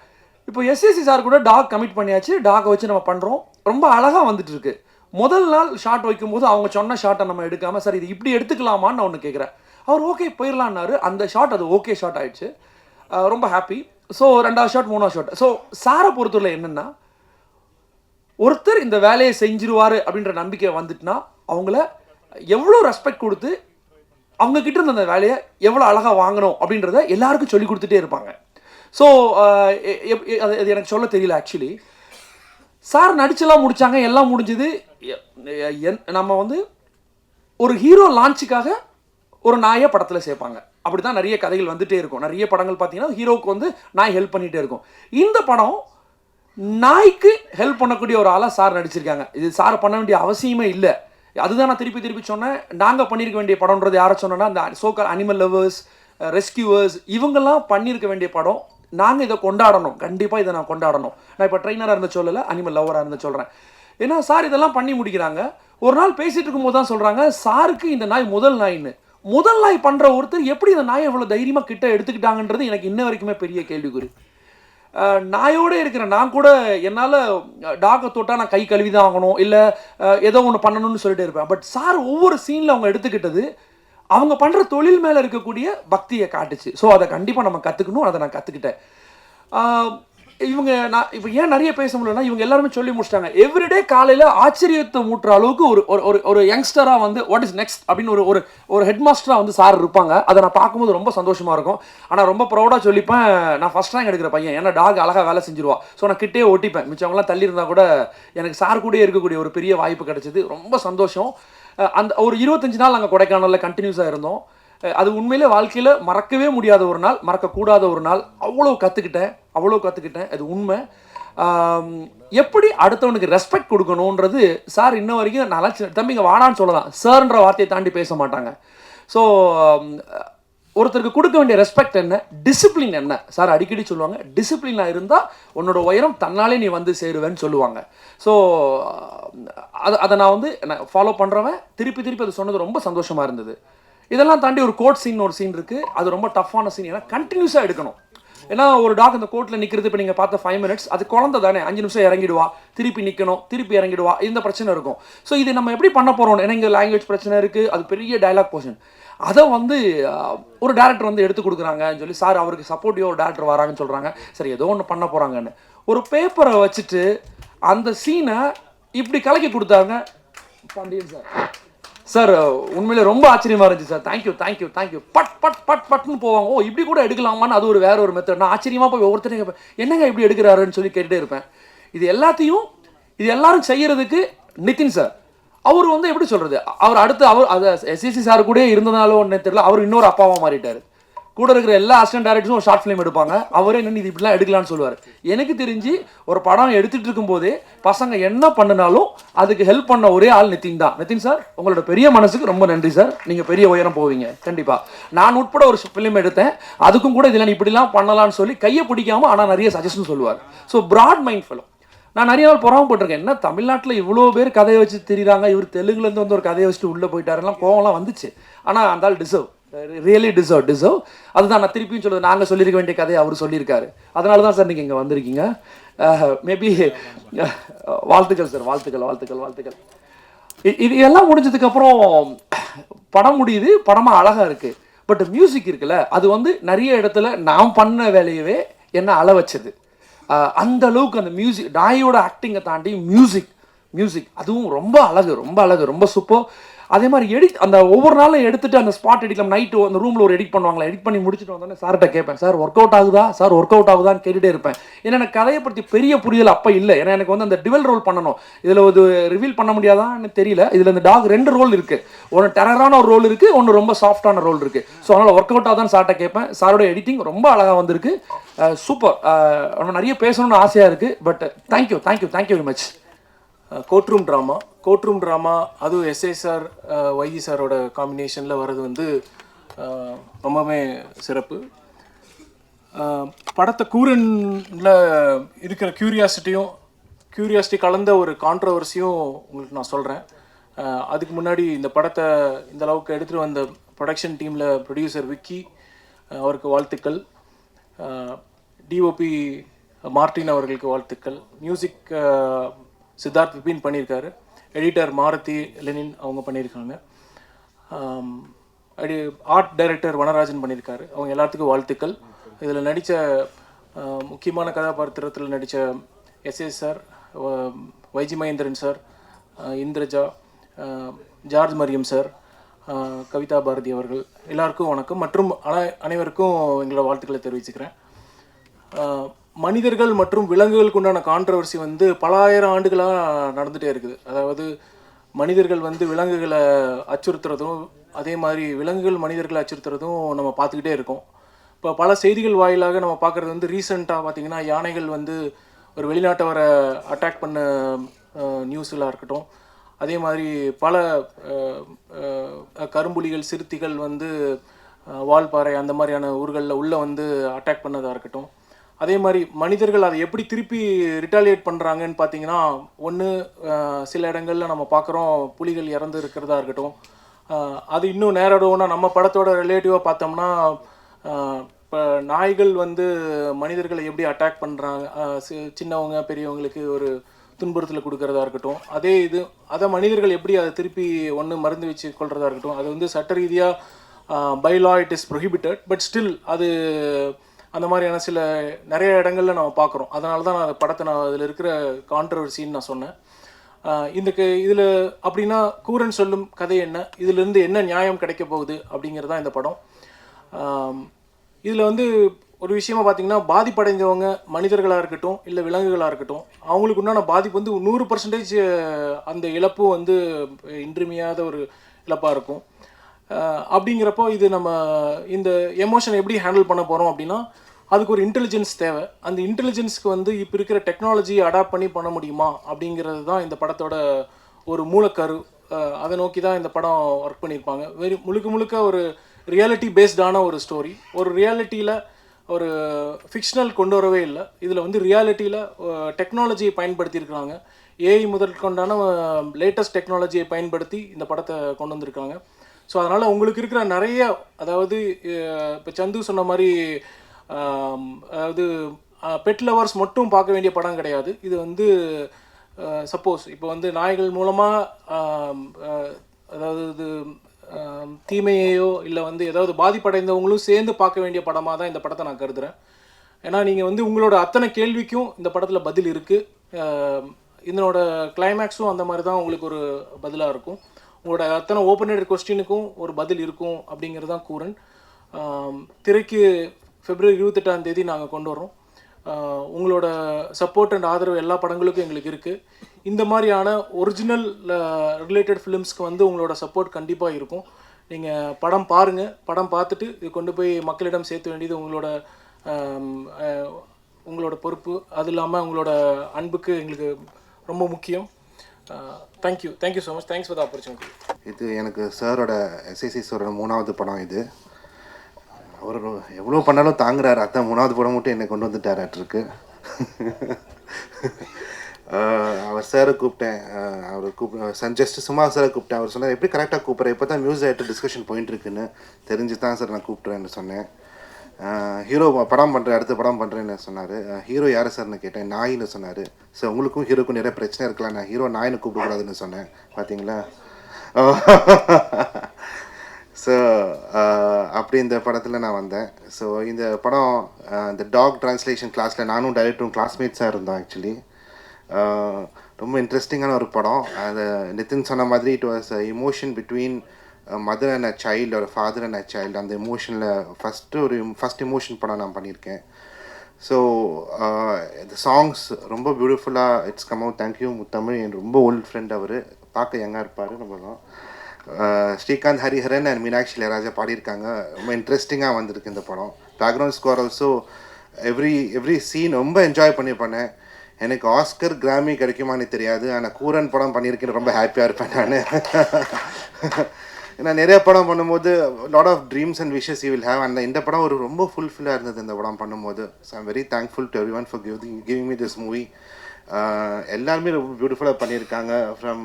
இப்போ எஸ்எஸ்சி சார் கூட டாக் கமிட் பண்ணியாச்சு, டாகை வச்சு நம்ம பண்ணுறோம். ரொம்ப அழகாக வந்துட்டு இருக்கு. முதல் நாள் ஷாட் வைக்கும்போது அவங்க சொன்ன ஷாட்டை நம்ம எடுக்காமல் சார் இது இப்படி எடுத்துக்கலாமான்னு நான் ஒன்று கேட்குறேன். அவர் ஓகே போயிடலான்னாரு. அந்த ஷாட் அது ஓகே ஷாட் ஆயிடுச்சு. ரொம்ப ஹாப்பி. ஸோ 2வது ஷாட் 3வது ஷாட். ஸோ சாரை பொறுத்தவரை என்னென்னா ஒருத்தர் இந்த வேலையை செஞ்சிருவார் அப்படின்ற நம்பிக்கை வந்துட்டுனா அவங்கள எவ்வளோ ரெஸ்பெக்ட் கொடுத்து அவங்கக்கிட்ட இருந்த அந்த வேலையை எவ்வளோ அழகாக வாங்கணும் அப்படின்றத எல்லாருக்கும் சொல்லி கொடுத்துட்டே இருப்பாங்க. ஸோ அது எனக்கு சொல்ல தெரியல. ஆக்சுவலி சார் நடிச்செல்லாம் முடித்தாங்க, எல்லாம் முடிஞ்சது. நம்ம வந்து ஒரு ஹீரோ லான்ச்சுக்காக ஒரு நாயை படத்தில் சேர்ப்பாங்க. அப்படி தான் நிறைய கதைகள் வந்துகிட்டே இருக்கும். நிறைய படங்கள் பார்த்தீங்கன்னா ஹீரோவுக்கு வந்து நாய் ஹெல்ப் பண்ணிகிட்டே இருக்கும். இந்த படம் நாய்க்கு ஹெல்ப் பண்ணக்கூடிய ஒரு ஆளாக சார் நடிச்சிருக்காங்க. இது சார் பண்ண வேண்டிய அவசியமே இல்லை. அதுதான் நான் திருப்பி திருப்பி சொன்னேன். நாங்கள் பண்ணியிருக்க வேண்டிய படம்ன்றது யாரை சொன்னோன்னா இந்த சோக்கால் அனிமல் லவர்ஸ், ரெஸ்கியூவர்ஸ் இவங்கெல்லாம் பண்ணியிருக்க வேண்டிய படம். நாங்கள் இதை கொண்டாடணும், கண்டிப்பாக இதை நான் கொண்டாடணும். நான் இப்போ ட்ரெயினராக இருந்த சொல்லலை, அனிமல் லவராக இருந்து சொல்கிறேன். ஏன்னா சார் இதெல்லாம் பண்ணி முடிக்கிறாங்க. ஒரு நாள் பேசிகிட்டு இருக்கும்போது தான் சொல்கிறாங்க சாருக்கு இந்த நாய் முதல் நாயின்னு. முதல் நாய் பண்ணுற ஒருத்தர் எப்படி இந்த நாயை இவ்வளோ தைரியமாக கிட்ட எடுத்துக்கிட்டாங்கன்றது எனக்கு இன்ன வரைக்குமே பெரிய கேள்விக்குறி. நாயோடு இருக்கிற நான் கூட என்னால் டாகை தொட்டால் நான் கை கழுவி தான் ஆகணும், இல்லை ஏதோ ஒன்று பண்ணணும்னு சொல்லிட்டு இருப்பேன். பட் சார் ஒவ்வொரு சீனில் அவங்க எடுத்துக்கிட்டது அவங்க பண்ணுற தொழில் மேலே இருக்கக்கூடிய பக்தியை காட்டுச்சு. ஸோ அதை கண்டிப்பாக நம்ம கற்றுக்கணும். அதை நான் கற்றுக்கிட்டேன். இவங்க நான் இப்போ ஏன் நிறைய பேச முடியலன்னா இவங்க எல்லாருமே சொல்லி முடிச்சிட்டாங்க. எவ்ரிடே காலையில் ஆச்சரியத்தை மூட்டுற அளவுக்கு ஒரு யங்ஸ்டராக வந்து வாட் இஸ் நெக்ஸ்ட் அப்படின்னு ஒரு ஹெட் மாஸ்டராக வந்து சார் இருப்பாங்க. அதை நான் பார்க்கும்போது ரொம்ப சந்தோஷமாக இருக்கும். ஆனால் ரொம்ப ப்ரௌடாக சொல்லிப்பேன், நான் ஃபஸ்ட் ரேங்க் எடுக்கிற பையன். ஏன்னா டாக் அழகாக வேலை செஞ்சிருவா. ஸோ நான் கிட்டே ஒட்டிப்பேன். மிச்சவங்களாம் தள்ளி இருந்தால் கூட எனக்கு சார் கூடயே இருக்கக்கூடிய ஒரு பெரிய வாய்ப்பு கிடைச்சிது. ரொம்ப சந்தோஷம். அந்த ஒரு 25 நாள் நாங்கள் கொடைக்கானலில் கண்டினியூஸாக இருந்தோம். அது உண்மையிலே வாழ்க்கையில் மறக்கவே முடியாத ஒரு நாள், மறக்கக்கூடாத ஒரு நாள். அவ்வளோ கற்றுக்கிட்டேன். அது உண்மை. எப்படி அடுத்தவனுக்கு ரெஸ்பெக்ட் கொடுக்கணுன்றது சார் இன்ன வரைக்கும் நல்லா தம்பிங்க வாடான்னு சொல்லலாம், சார்ன்ற வார்த்தையை தாண்டி பேச மாட்டாங்க. ஸோ ஒருத்தருக்கு கொடுக்க வேண்டிய ரெஸ்பெக்ட் என்ன, டிசிப்ளின் என்ன, சார் அடிக்கடி சொல்லுவாங்க. டிசிப்ளினாக இருந்தால் உன்னோட உயரம் தன்னாலே நீ வந்து சேருவேன்னு சொல்லுவாங்க. ஸோ அதை நான் வந்து ஃபாலோ பண்ணுறவன் திருப்பி அது சொன்னது ரொம்ப சந்தோஷமாக இருந்தது. இதெல்லாம் தாண்டி ஒரு கோர்ட் சீன் இருக்குது. அது ரொம்ப டஃப்பான சீன். ஏன்னா கண்டினியூஸாக எடுக்கணும். ஏன்னா ஒரு டாக் அந்த கோர்ட்டில் நிற்கிறது இப்போ நீங்கள் பார்த்த 5 minutes அது குழந்தை தானே, 5 நிமிஷம் இறங்கிடுவா, திருப்பி நிற்கணும், திருப்பி இறங்கிடுவா, இந்த பிரச்சனை இருக்கும். ஸோ இது நம்ம எப்படி பண்ண போகிறோம்? ஏன்னா இங்கே லாங்குவேஜ் பிரச்சனை இருக்குது, அது பெரிய டயலாக் போர்ஷன். அதை வந்து ஒரு டேரக்டர் வந்து எடுத்து கொடுக்குறாங்கன்னு சொல்லி சார் அவருக்கு சப்போர்ட்டிவாக ஒரு டேரக்டர் வராங்கன்னு சொல்கிறாங்க. சரி ஏதோ ஒன்று பண்ண போகிறாங்கன்னு ஒரு பேப்பரை வச்சுட்டு அந்த சீனை இப்படி கலக்கி கொடுத்தாங்க பாண்டியன் சார். சார் உண்மையிலே ரொம்ப ஆச்சரியமாக இருந்துச்சு சார். தேங்க்யூ பட்னு போவாங்க. ஓ இப்படி கூட எடுக்கலாமான்னு அது வேற ஒரு மெத்தட். நான் ஆச்சரியமாக போய் ஒவ்வொருத்தரையும் என்னங்க இப்படி எடுக்கிறாருன்னு சொல்லி கேட்டுகிட்டே இருப்பேன். இது எல்லாரும் செய்யறதுக்கு நிதின் சார் அவர் வந்து எப்படி சொல்கிறது, அவர் அடுத்து அவர் அதை எஸ்எஸ்சி சார் கூட இருந்தனாலும் ஒன்று தெரியல, அவர் இன்னொரு அப்பாவாக மாறிட்டார். கூட இருக்கிற எல்லா அசிஸ்டன்ட் டைரக்டர்ஸும் ஒரு ஷார்ட் ஃபிலிம் எடுப்பாங்க. அவரே என்ன இது இப்படிலாம் எடுக்கலாம்னு சொல்லுவார். எனக்கு தெரிஞ்சு ஒரு படம் எடுத்துகிட்டு இருக்கும்போதே பசங்க என்ன பண்ணினாலும் அதுக்கு ஹெல்ப் பண்ண ஒரே ஆள் நிதின் தான். நிதின் சார், உங்களோட பெரிய மனசுக்கு ரொம்ப நன்றி சார். நீங்கள் பெரிய உயரம் போவீங்க கண்டிப்பாக. நான் உட்பட ஒரு ஃபிலிம் எடுத்தேன், அதுக்கும் கூட இதில் இப்படிலாம் பண்ணலாம்னு சொல்லி கையை பிடிக்காமல் ஆனால் நிறைய சஜஷன் சொல்லுவார். So broad mind fellow. நான் நிறைய நாள் பொறாமப்பட்டிருக்கேன். என்ன தமிழ்நாட்டில் இவ்வளோ பேர் கதையை வச்சு தெரியுறாங்க, இவர் தெலுங்குலேருந்து வந்து ஒரு கதையை வச்சுட்டு உள்ளே போயிட்டாருலாம் கோவம்லாம் வந்துச்சு. ஆனால் அந்த ஆள் டிசர்வ், ரியலி டிசர்வ். அதுதான் நான் திருப்பியும் சொல்லுவது, நாங்கள் சொல்லியிருக்க வேண்டிய கதையை அவர் சொல்லியிருக்காரு. அதனால தான் சார் நீங்கள் இங்கே வந்திருக்கீங்க. மேபி வாழ்த்துக்கள் சார், வாழ்த்துக்கள். இது எல்லாம் முடிஞ்சதுக்கப்புறம் படம் முடியுது, படமாக அழகாக இருக்குது. பட் மியூசிக் இருக்குல்ல, அது வந்து நிறைய இடத்துல நான் பண்ண வேலையவே என்ன அள வச்சது. அந்த அளவுக்கு அந்த மியூசிக், நாயோட ஆக்டிங்கை தாண்டி மியூசிக் அதுவும் ரொம்ப அழகு, ரொம்ப சூப்பர். அதே மாதிரி அந்த ஒவ்வொரு நாளும் எடுத்துட்டு அந்த ஸ்பாட் எடிட்லாம் நைட்டு அந்த ரூமில் ஒரு எடிட் பண்ணுவாங்களா, எடிட் பண்ணி முடிச்சுட்டு வந்தோடனே சார்கிட்ட கேட்பேன், சார் ஒர்க் அவுட் ஆகுதான்னு கேட்டுகிட்டே இருப்பேன். ஏன்னா எனக்கு கதையை பற்றி பெரிய புரிதல் அப்போ இல்லை. ஏன்னா எனக்கு வந்து அந்த டிவல் ரோல் பண்ணணும், இதில் ஒரு ரிவீல் பண்ண முடியாதான்னு தெரியல. இதில் இந்த டாக் 2 ரோல் இருக்குது, ஒன்று டெரரான ஒரு ரோல் இருக்குது, ஒன்று ரொம்ப சாஃப்டான ரோல் இருக்குது. ஸோ அதனால் ஒர்க் அவுட் ஆகுதான்னு சார்கிட்ட கேட்பேன். சாரோட எடிட்டிங் ரொம்ப அழகாக வந்திருக்கு, சூப்பர். நிறைய பேசணும்னு ஆசையாக இருக்குது. But thank you very much. Courtroom drama அதுவும் எஸ்ஏ சார் வைஜி சாரோட காம்பினேஷனில் வர்றது வந்து ரொம்பவே சிறப்பு. படத்தை கூரனில் இருக்கிற கியூரியாசிட்டி கலந்த ஒரு கான்ட்ரவர்சியும் உங்களுக்கு நான் சொல்கிறேன். அதுக்கு முன்னாடி இந்த படத்தை இந்த அளவுக்கு எடுத்துகிட்டு வந்த ப்ரொடக்ஷன் டீமில் ப்ரொடியூசர் விக்கி அவருக்கு வாழ்த்துக்கள், டிஓபி மார்டின் அவர்களுக்கு வாழ்த்துக்கள், மியூசிக் சித்தார்த் விபின் பண்ணியிருக்காரு, எடிட்டர் மாருதி லெனின் அவங்க பண்ணியிருக்காங்க, ஆர்ட் டைரக்டர் வனராஜன் பண்ணியிருக்காரு. அவங்க எல்லாத்துக்கும் வாழ்த்துக்கள். இதில் நடித்த முக்கியமான கதாபாத்திரத்தில் நடித்த S A sir, Y G Mahendran sir, Indraja, George Mariam sir, Kavitha Bharathi அவர்கள் எல்லாருக்கும் வணக்கம். மற்றும் அனைவருக்கும் எங்களோட வாழ்த்துக்களை தெரிவிச்சுக்கிறேன். மனிதர்கள் மற்றும் விலங்குகளுக்கு உண்டான கான்ட்ரவர்சி வந்து பல ஆயிரம் ஆண்டுகளாக நடந்துகிட்டே இருக்குது. அதாவது மனிதர்கள் வந்து விலங்குகளை அச்சுறுத்துறதும், அதே மாதிரி விலங்குகள் மனிதர்களை அச்சுறுத்துறதும் நம்ம பார்த்துக்கிட்டே இருக்கோம். இப்போ பல செய்திகள் வாயிலாக நம்ம பார்க்குறது வந்து ரீசெண்டாக பார்த்திங்கன்னா யானைகள் வந்து ஒரு வெளிநாட்டவரை அட்டாக் பண்ண நியூஸ்லாம் இருக்கட்டும், அதே மாதிரி பல கரும்புலிகள் சிறுத்தைகள் வந்து வால்பாறை அந்த மாதிரியான ஊர்களில் உள்ளே வந்து அட்டாக் பண்ணதாக இருக்கட்டும். அதே மாதிரி மனிதர்கள் அதை எப்படி திருப்பி ரிட்டாலியேட் பண்ணுறாங்கன்னு பார்த்தீங்கன்னா, ஒன்று சில இடங்களில் நம்ம பார்க்குறோம் புலிகள் இறந்து இருக்கிறதா இருக்கட்டும். அது இன்னும் நேரடோன்னா நம்ம படத்தோட ரிலேட்டிவாக பார்த்தோம்னா, இப்போ நாய்கள் வந்து மனிதர்களை எப்படி அட்டாக் பண்ணுறாங்க, சின்னவங்க பெரியவங்களுக்கு ஒரு துன்புறுத்தலை கொடுக்கறதா இருக்கட்டும். அதை மனிதர்கள் எப்படி அதை திருப்பி மருந்து வச்சு கொள்றதா இருக்கட்டும். அது வந்து சட்ட ரீதியாக by law it is prohibited. But still அது அந்த மாதிரியான நிறைய இடங்களில் நம்ம பார்க்குறோம். அதனால தான் நான் படத்தை அதில் இருக்கிற கான்ட்ரவர்சின்னு நான் சொன்னேன். இதில் அப்படின்னா கூரன் சொல்லும் கதை என்ன, இதிலிருந்து என்ன நியாயம் கிடைக்க போகுது அப்படிங்கிறது தான் இந்த படம். இதில் வந்து ஒரு விஷயமா பார்த்தீங்கன்னா, பாதிப்படைந்தவங்க மனிதர்களாக இருக்கட்டும் இல்லை விலங்குகளாக இருக்கட்டும், அவங்களுக்கு உண்டான பாதிப்பு வந்து 100% அந்த இழப்பு வந்து இன்றியமையாத ஒரு இழப்பாக இருக்கும். அப்படிங்கிறப்போ இது நம்ம இந்த எமோஷனை எப்படி ஹேண்டில் பண்ண போகிறோம் அப்படின்னா, அதுக்கு ஒரு இன்டெலிஜென்ஸ் தேவை. அந்த இன்டெலிஜென்ஸ்க்கு வந்து இப்போ இருக்கிற டெக்னாலஜியை அடாப்ட் பண்ணி பண்ண முடியுமா அப்படிங்கிறது தான் இந்த படத்தோட ஒரு மூலக்கரு. அதை நோக்கி தான் இந்த படம் ஒர்க் பண்ணியிருப்பாங்க. முழுக்க ஒரு ரியாலிட்டி பேஸ்டான ஒரு ஸ்டோரி. ஒரு ரியாலிட்டியில் ஒரு ஃபிக்ஷனல் கொண்டு வரவே இல்லை. இதில் வந்து ரியாலிட்டியில் டெக்னாலஜியை பயன்படுத்தியிருக்கிறாங்க. ஏஐ முதற்கொண்டான லேட்டஸ்ட் டெக்னாலஜியை பயன்படுத்தி இந்த படத்தை கொண்டு வந்திருக்காங்க. ஸோ அதனால் உங்களுக்கு இருக்கிற நிறைய, அதாவது இப்போ சந்து சொன்ன மாதிரி, அதாவது பெட் லவர்ஸ் மட்டும் பார்க்க வேண்டிய படம் கிடையாது இது. வந்து சப்போஸ் இப்போ வந்து நாய்கள் மூலமாக அதாவது இது தீமையையோ இல்லை வந்து ஏதாவது பாதிப்படைந்தவங்களும் சேர்ந்து பார்க்க வேண்டிய படமாக தான் இந்த படத்தை நான் கருதுகிறேன். ஏன்னா நீங்கள் வந்து உங்களோட அத்தனை கேள்விக்கும் இந்த படத்தில் பதில் இருக்குது. இதனோட கிளைமேக்ஸும் அந்த மாதிரி தான் உங்களுக்கு ஒரு பதிலாக இருக்கும். உங்களோட அத்தனை ஓப்பன் கொஸ்டினுக்கும் ஒரு பதில் இருக்கும் அப்படிங்கிறது தான் கூரன். திரைக்கு February 28 நாங்கள் கொண்டு வரோம். உங்களோட சப்போர்ட் அண்ட் ஆதரவு எல்லா படங்களுக்கும் எங்களுக்கு இருக்குது. இந்த மாதிரியான ஒரிஜினல் ரிலேட்டட் ஃபிலிம்ஸ்க்கு வந்து உங்களோட சப்போர்ட் கண்டிப்பாக இருக்கும். நீங்கள் படம் பாருங்கள், படம் பார்த்துட்டு இது கொண்டு போய் மக்களிடம் சேர்த்த வேண்டியது உங்களோட பொறுப்பு. அது இல்லாமல் உங்களோட அன்புக்கு எங்களுக்கு ரொம்ப முக்கியம். Thank you so much. Thanks for the opportunity. இது எனக்கு சாரோட எஸ்ஏசி சாரோட 3வது படம். இது அவர் எவ்வளோ பண்ணாலும் தாங்குறாரு. அதான் 3வது படம் மட்டும் என்னை கொண்டு வந்துட்டாராட்டிருக்கு. அவர் சாரை கூப்பிட்டேன். அவர் ஜஸ்ட் சும்மா சாரை கூப்பிட்டேன். அவர் சொன்னார், எப்படி கரெக்டாக கூப்பிட்றேன், இப்போ தான் மியூசிக் ஆகிட்டு டிஸ்கஷன் போயிட்டு இருக்குன்னு தெரிஞ்சு தான் சார் நான் கூப்பிட்றேன்னு சொன்னேன். ஹீரோ படம் பண்ணுறேன், அடுத்த படம் பண்ணுறேன்னு சொன்னார். ஹீரோ யார் சார்னு கேட்டேன். நாயின்னு சொன்னார். ஸோ உங்களுக்கும் ஹீரோக்கும் நிறைய பிரச்சனை இருக்கலாம், நான் ஹீரோ நாயின்னு கூப்பிடக்கூடாதுன்னு சொன்னேன். பார்த்தீங்களா? ஸோ அப்படி இந்த படத்தில் நான் வந்தேன். ஸோ இந்த படம் இந்த டாக் ட்ரான்ஸ்லேஷன் கிளாஸில் நானும் டைரக்டரும் கிளாஸ்மேட்ஸாக இருந்தோம். ஆக்சுவலி ரொம்ப இன்ட்ரெஸ்டிங்கான ஒரு படம். அது நிதின் சொன்ன மாதிரி it was emotion between mother and a child, ஒரு ஃபாதர் அண்ட் அ சைல்டு. அந்த இமோஷனில் ஃபஸ்ட் இமோஷன் படம் நான் பண்ணியிருக்கேன். ஸோ இந்த சாங்ஸ் ரொம்ப பியூட்டிஃபுல்லாக it's come out. Thank you Muthamizh, என் ரொம்ப ஓல்டு ஃப்ரெண்ட். அவர் பார்க்க யங்காக இருப்பார். நம்மளும் ஸ்ரீகாந்த் ஹரிஹரன் அண்ட் மீனாட்சி இளையராஜா பாடியிருக்காங்க. ரொம்ப இன்ட்ரெஸ்டிங்காக வந்திருக்கு இந்த படம். Background score also every scene ரொம்ப என்ஜாய் பண்ணேன். எனக்கு ஆஸ்கர் கிராமி கிடைக்குமான்னு தெரியாது, ஆனால் கூரன் படம் பண்ணியிருக்கேன்னு ரொம்ப ஹாப்பியாக இருப்பேன் நான். ஏன்னா நிறைய படம் பண்ணும்போது lot of dreams and wishes you will have. அந்த இந்த படம் ஒரு ரொம்ப ஃபுல்ஃபில்லாக இருந்தது இந்த படம் பண்ணும்போது. So I'm very thankful to everyone for giving me this movie. எல்லாருமே ரொம்ப பியூட்டிஃபுல்லாக பண்ணியிருக்காங்க. From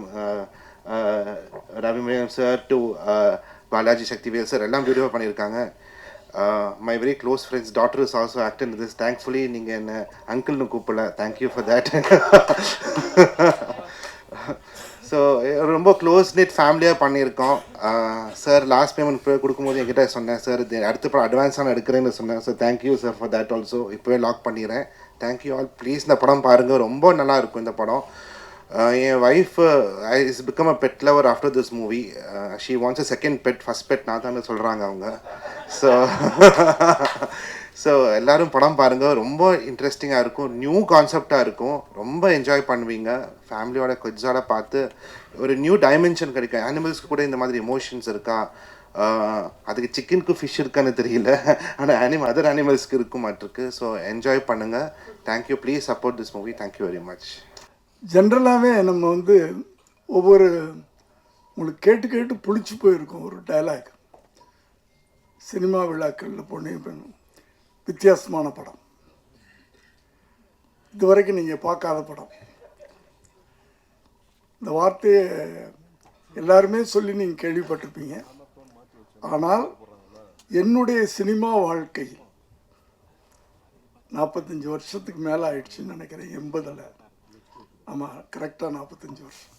Ravimeyam sir to Balaji Sakthivel sir, எல்லாம் பியூட்டிஃபுல்லாக பண்ணியிருக்காங்க. My very close friend's daughter is also actor in this. Thankfully நீங்கள் என்ன அங்கிள்னு கூப்பிடல. Thank you for that. ஸோ ரொம்ப க்ளோஸ் நெட் ஃபேமிலியாக பண்ணியிருக்கோம். சார் லாஸ்ட் பேமெண்ட் கொடுக்கும்போது என்கிட்ட சொன்னேன், சார் இது அடுத்த படம் அட்வான்ஸாக எடுக்கிறேன்னு சொன்னேன். So thank you sir for that also. இப்போவே லாக் பண்ணிடுறேன். Thank you all. ப்ளீஸ் இந்த படம் பாருங்கள், ரொம்ப நல்லா இருக்கும் இந்த படம். என் wife is become a pet lover after this movie. She wants a second pet. First pet நான் தான் சொல்கிறாங்க அவங்க. ஸோ எல்லோரும் படம் பாருங்கள், ரொம்ப இன்ட்ரெஸ்டிங்காக இருக்கும், நியூ கான்செப்டாக இருக்கும், ரொம்ப என்ஜாய் பண்ணுவீங்க. ஃபேமிலியோட கொஞ்சோட பார்த்து ஒரு நியூ டைமென்ஷன் கிடைக்கும். அனிமல்ஸ்க்கு கூட இந்த மாதிரி எமோஷன்ஸ் இருக்கா, அதுக்கு சிக்கனுக்கு ஃபிஷ் இருக்கான்னு தெரியல, ஆனால் அதர் அனிமல்ஸ்க்கு இருக்க மாட்டிருக்கு. ஸோ என்ஜாய் பண்ணுங்கள். Thank you. Please support this movie. Thank you very much. ஜென்ரலாகவே நம்ம ஒவ்வொரு உங்களுக்கு கேட்டு கேட்டு புளிச்சு போயிருக்கோம் ஒரு டைலாக். சினிமா விழாக்களில் பொண்ணு வித்தியாசமான படம், இதுவரைக்கும் நீங்கள் பார்க்காத படம். இந்த வார்த்தையை எல்லாருமே சொல்லி நீங்கள் கேள்விப்பட்டிருப்பீங்க. ஆனால் என்னுடைய சினிமா வாழ்க்கை 45 வருஷத்துக்கு மேலே ஆயிடுச்சுன்னு நினைக்கிறேன். 80ல், ஆமாம் கரெக்டாக 45 வருஷம்.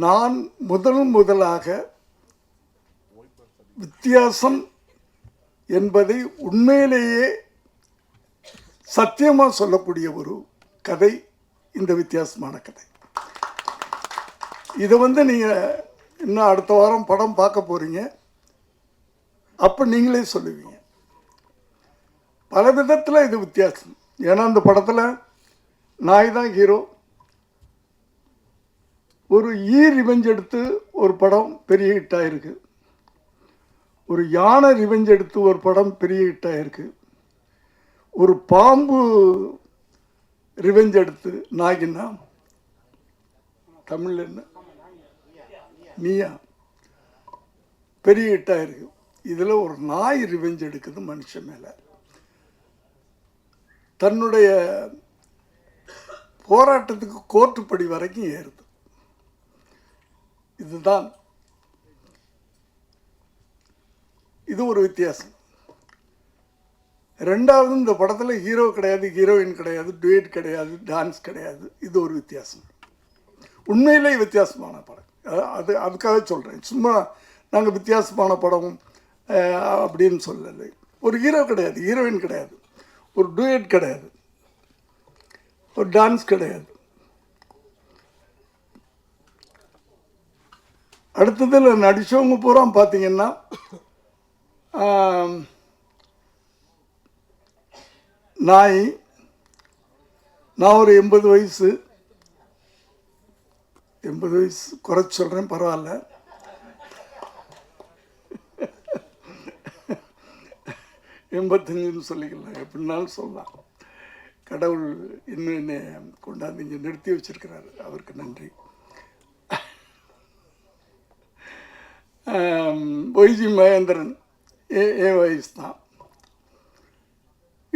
நான் முதலாக வித்தியாசம் என்பதை உண்மையிலேயே சத்தியமாக சொல்லக்கூடிய ஒரு கதை இந்த வித்தியாசமான கதை. இதை நீங்கள் இன்னும் அடுத்த வாரம் படம் பார்க்க போகிறீங்க, அப்போ நீங்களே சொல்லுவீங்க. பல விதத்தில் இது வித்தியாசம். ஏன்னா அந்த படத்தில் நாய் தான் ஹீரோ. ஒரு ரிவெஞ்ச் எடுத்து ஒரு படம் பெரிய ஹிட் ஆகிருக்கு. ஒரு யானை ரிவெஞ்ச் எடுத்து ஒரு படம் பெரிய ஹிட் ஆகிருக்கு. ஒரு பாம்பு ரிவெஞ்ச் எடுத்து நாய்க்குன்னா தமிழில் என்ன நீயா பெரிய ஹிட் ஆகிருக்கு. இதில் ஒரு நாய் ரிவெஞ்ச் எடுக்குது மனுஷன் மேலே. தன்னுடைய போராட்டத்துக்கு கோர்ட்டு படி வரைக்கும் ஏறுது. இதுதான் இது ஒரு வித்தியாசம். ரெண்டாவது, இந்த படத்தில் ஹீரோ கிடையாது, ஹீரோயின் கிடையாது, டுயட் கிடையாது, டான்ஸ் கிடையாது. இது ஒரு வித்தியாசம். உண்மையிலே வித்தியாசமான படம். அதுக்காக சொல்கிறேன். சும்மா நாங்கள் வித்தியாசமான படம் அப்படின்னு சொல்லலை. ஒரு ஹீரோ கிடையாது, ஹீரோயின் கிடையாது, ஒரு டுயட் கிடையாது, ஒரு டான்ஸ் கிடையாது. அடுத்ததில் நடித்தவங்க பூரா பார்த்தீங்கன்னா நான் ஒரு 80 வயசு குறைச்சி சொல்கிறேன், பரவாயில்ல. 85ன்னு சொல்லிக்கலாம், எப்படின்னாலும் சொல்லலாம். கடவுள் இன்னும் என்னை கொண்டாந்து இங்கே நிறுத்தி வச்சிருக்கிறாரு, அவருக்கு நன்றி. ஒய்ஜி மகேந்திரன் என் வயசு தான்.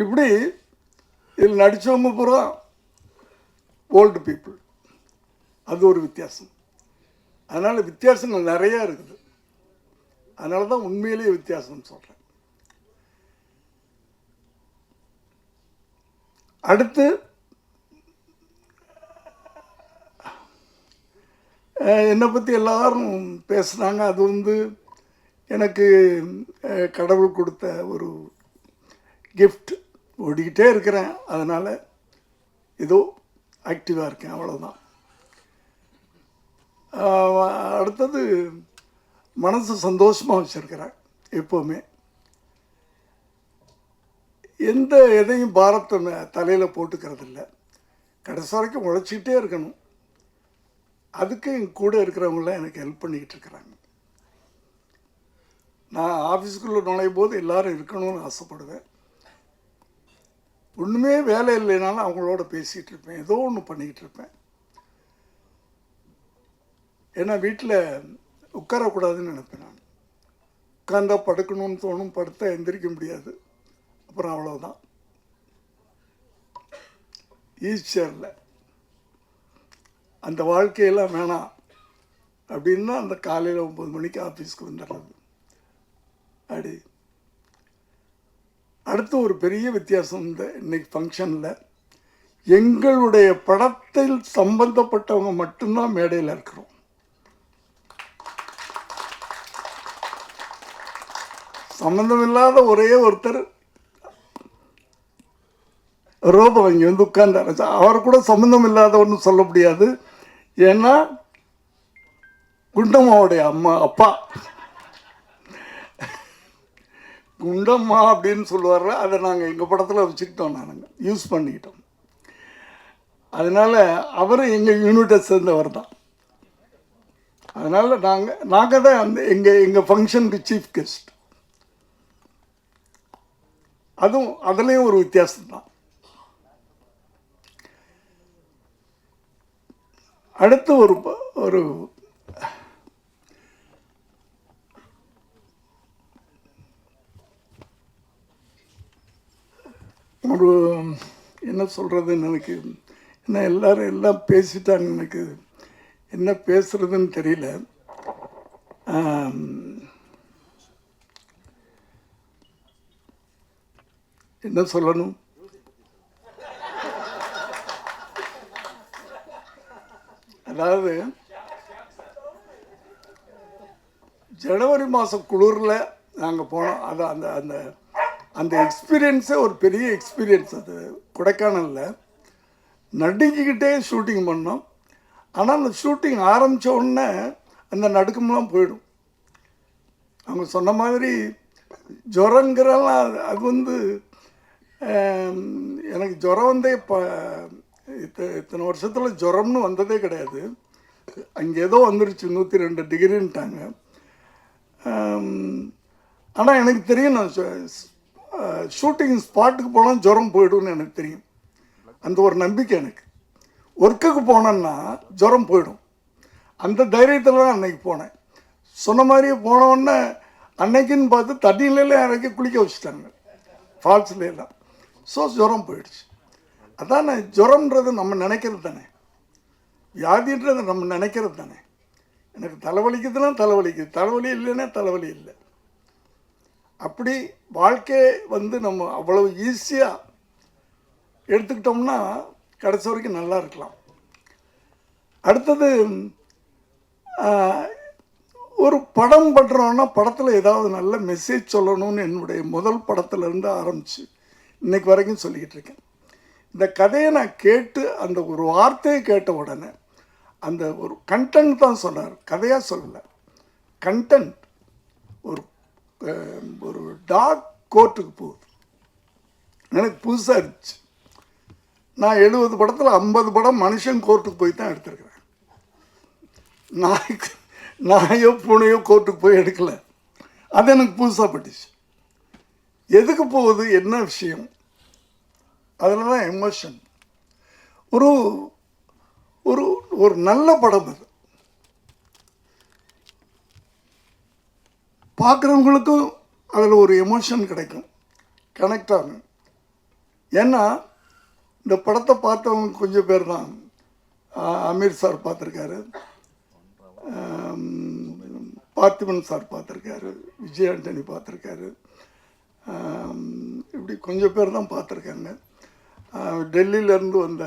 இப்படி இதில் நடித்தவங்க பூரா ஓல்டு பீப்புள், அது ஒரு வித்தியாசம். அதனால் வித்தியாசங்கள் நிறையா இருக்குது. அதனால தான் உண்மையிலேயே வித்தியாசம்னு சொல்கிறேன். அடுத்து என்னை பற்றி எல்லாரும் பேசுனாங்க. அது வந்து எனக்கு கடவுள் கொடுத்த ஒரு கிஃப்ட். ஓடிக்கிட்டே இருக்கிறேன், அதனால் ஏதோ ஆக்டிவாக இருக்கேன், அவ்வளோதான். அடுத்தது மனசு சந்தோஷமாக வச்சுருக்கிறேன் எப்போவுமே. எந்த எதையும் பாரத்தை தலையில் போட்டுக்கிறது இல்லை. கடைசி வரைக்கும் உழைச்சிக்கிட்டே இருக்கணும். அதுக்கு என் கூட இருக்கிறவங்களாம் எனக்கு ஹெல்ப் பண்ணிக்கிட்டு இருக்கிறாங்க. நான் ஆஃபீஸுக்குள்ளே நுழையும் போது எல்லோரும் இருக்கணும்னு ஆசைப்படுவேன். ஒன்றுமே வேலை இல்லைனாலும் அவங்களோட பேசிகிட்டு இருப்பேன், ஏதோ ஒன்று பண்ணிக்கிட்டு இருப்பேன். ஏன்னா வீட்டில் உட்காரக்கூடாதுன்னு நினைப்பேன். நான் உட்கார்ந்தா படுக்கணும்னு தோணும், படுத்தா எந்திரிக்க முடியாது. அப்புறம் அவ்வளோதான், ஈஸியாக அந்த வாழ்க்கையெல்லாம் வேணாம் அப்படின்னா அந்த காலையில் 9 மணிக்கு ஆஃபீஸ்க்கு வந்துடுறது. அப்படி அடுத்து ஒரு பெரிய வித்தியாசம் இந்த இன்னைக்கு ஃபங்க்ஷனில், எங்களுடைய படத்தில் சம்பந்தப்பட்டவங்க மட்டும்தான் மேடையில் இருக்கிறோம். சம்பந்தமில்லாத ஒரே ஒருத்தர் ரோபோ இங்கே வந்து உட்கார்ந்தார். அவர் கூட சம்மந்தம் இல்லாதவன்னு சொல்ல முடியாது. ஏன்னா குண்டம்மாவுடைய அப்பா குண்டம்மா அப்படின்னு சொல்லுவார்ல, அதை நாங்கள் எங்கள் படத்தில் வச்சுக்கிட்டோம், நாங்கள் யூஸ் பண்ணிக்கிட்டோம். அதனால் அவரும் எங்கள் யூனிட்டை சேர்ந்தவர் தான். அதனால் நாங்கள் தான் அந்த எங்கள் ஃபங்க்ஷனுக்கு சீஃப் கெஸ்ட். அதுவும் அதுலேயும் ஒரு வித்தியாசம்தான். அடுத்து ஒரு ஒரு ஒரு என்ன சொல்கிறதுன்னு எனக்கு, என்ன எல்லோரும் எல்லாம் பேசிட்டாங்க, எனக்கு என்ன பேசுகிறதுன்னு தெரியல. என்ன சொல்லணும்? அதாவது ஜனவரி மாதம் குளிரில் நாங்கள் போனோம். அது அந்த அந்த அந்த எக்ஸ்பீரியன்ஸே ஒரு பெரிய எக்ஸ்பீரியன்ஸ். அது கொடைக்கானலில் நடுங்கிக்கிட்டே ஷூட்டிங் பண்ணோம். ஆனால் அந்த ஷூட்டிங் ஆரம்பித்த உடனே அந்த நடுக்கமெல்லாம் போயிடும். அவங்க சொன்ன மாதிரி ஜுரங்கிறலாம் அது வந்து எனக்கு ஜுரம் வந்தே இத்தனை வருஷத்தில் ஜுரம்னு வந்ததே கிடையாது. அங்கே ஏதோ வந்துருச்சு 102 டிகிரின்ட்டாங்க. ஆனால் எனக்கு தெரியும், நான் ஷூட்டிங் ஸ்பாட்டுக்கு போனால் ஜுரம் போய்டும்னு எனக்கு தெரியும். அந்த ஒரு நம்பிக்கை எனக்கு. ஒர்க்குக்கு போனேன்னா ஜுரம் போயிடும், அந்த தைரியத்தில் தான் அன்றைக்கி போனேன். சொன்ன மாதிரியே போனோடனே அன்னைக்குன்னு பார்த்து தண்ணியிலலாம் இறக்கி குளிக்க வச்சுட்டாங்க, ஃபால்ஸ்லாம். ஸோ ஜுரம் போயிடுச்சு. அதான் ஜுரம்ன்றது நம்ம நினைக்கிறது தானே, வியாதின்றது நம்ம நினைக்கிறது தானே. எனக்கு தலைவலிக்குதுன்னா தலைவலிக்குது, தலைவலி இல்லைன்னா தலைவலி இல்லை. அப்படி வாழ்க்கையை வந்து நம்ம அவ்வளோ ஈஸியாக எடுத்துக்கிட்டோம்னா கடைசி வரைக்கும் நல்லா இருக்கலாம். அடுத்தது ஒரு படம் பண்ணுறோன்னா படத்தில் ஏதாவது நல்ல மெசேஜ் சொல்லணும்னு என்னுடைய முதல் படத்துலேருந்து ஆரம்பித்து இன்றைக்கு வரைக்கும் சொல்லிக்கிட்டு இருக்கேன். இந்த கதையை நான் கேட்டு அந்த ஒரு வார்த்தையை கேட்ட உடனே அந்த ஒரு கண்டென்ட் தான் சொன்னார், கதையாக சொல்லலை, கண்டென்ட். ஒரு டாக் கோர்ட்டுக்கு போகுது, எனக்கு புதுசாக இருந்துச்சு. நான் 70 படத்தில் 50 படம் மனுஷன் கோர்ட்டுக்கு போய் தான் எடுத்திருக்கிறேன். நாயோ பூனையோ கோர்ட்டுக்கு போய் எடுக்கலை. அது எனக்கு புதுசாக பட்டுச்சு. எதுக்கு போகுது, என்ன விஷயம், அதில் தான் எமோஷன். ஒரு ஒரு ஒரு நல்ல படம் அது. பார்க்குறவங்களுக்கும் அதில் ஒரு எமோஷன் கிடைக்கும், கனெக்ட் ஆகும். ஏன்னா இந்த படத்தை பார்த்தவங்க கொஞ்சம் பேர் தான். அமீர் சார் பார்த்துருக்காரு, பார்த்திபன் சார் பார்த்துருக்காரு, விஜய் ஆண்டனி பார்த்துருக்காரு, இப்படி கொஞ்சம் பேர் தான் பார்த்துருக்காங்க. டெல்லியிலேருந்து வந்த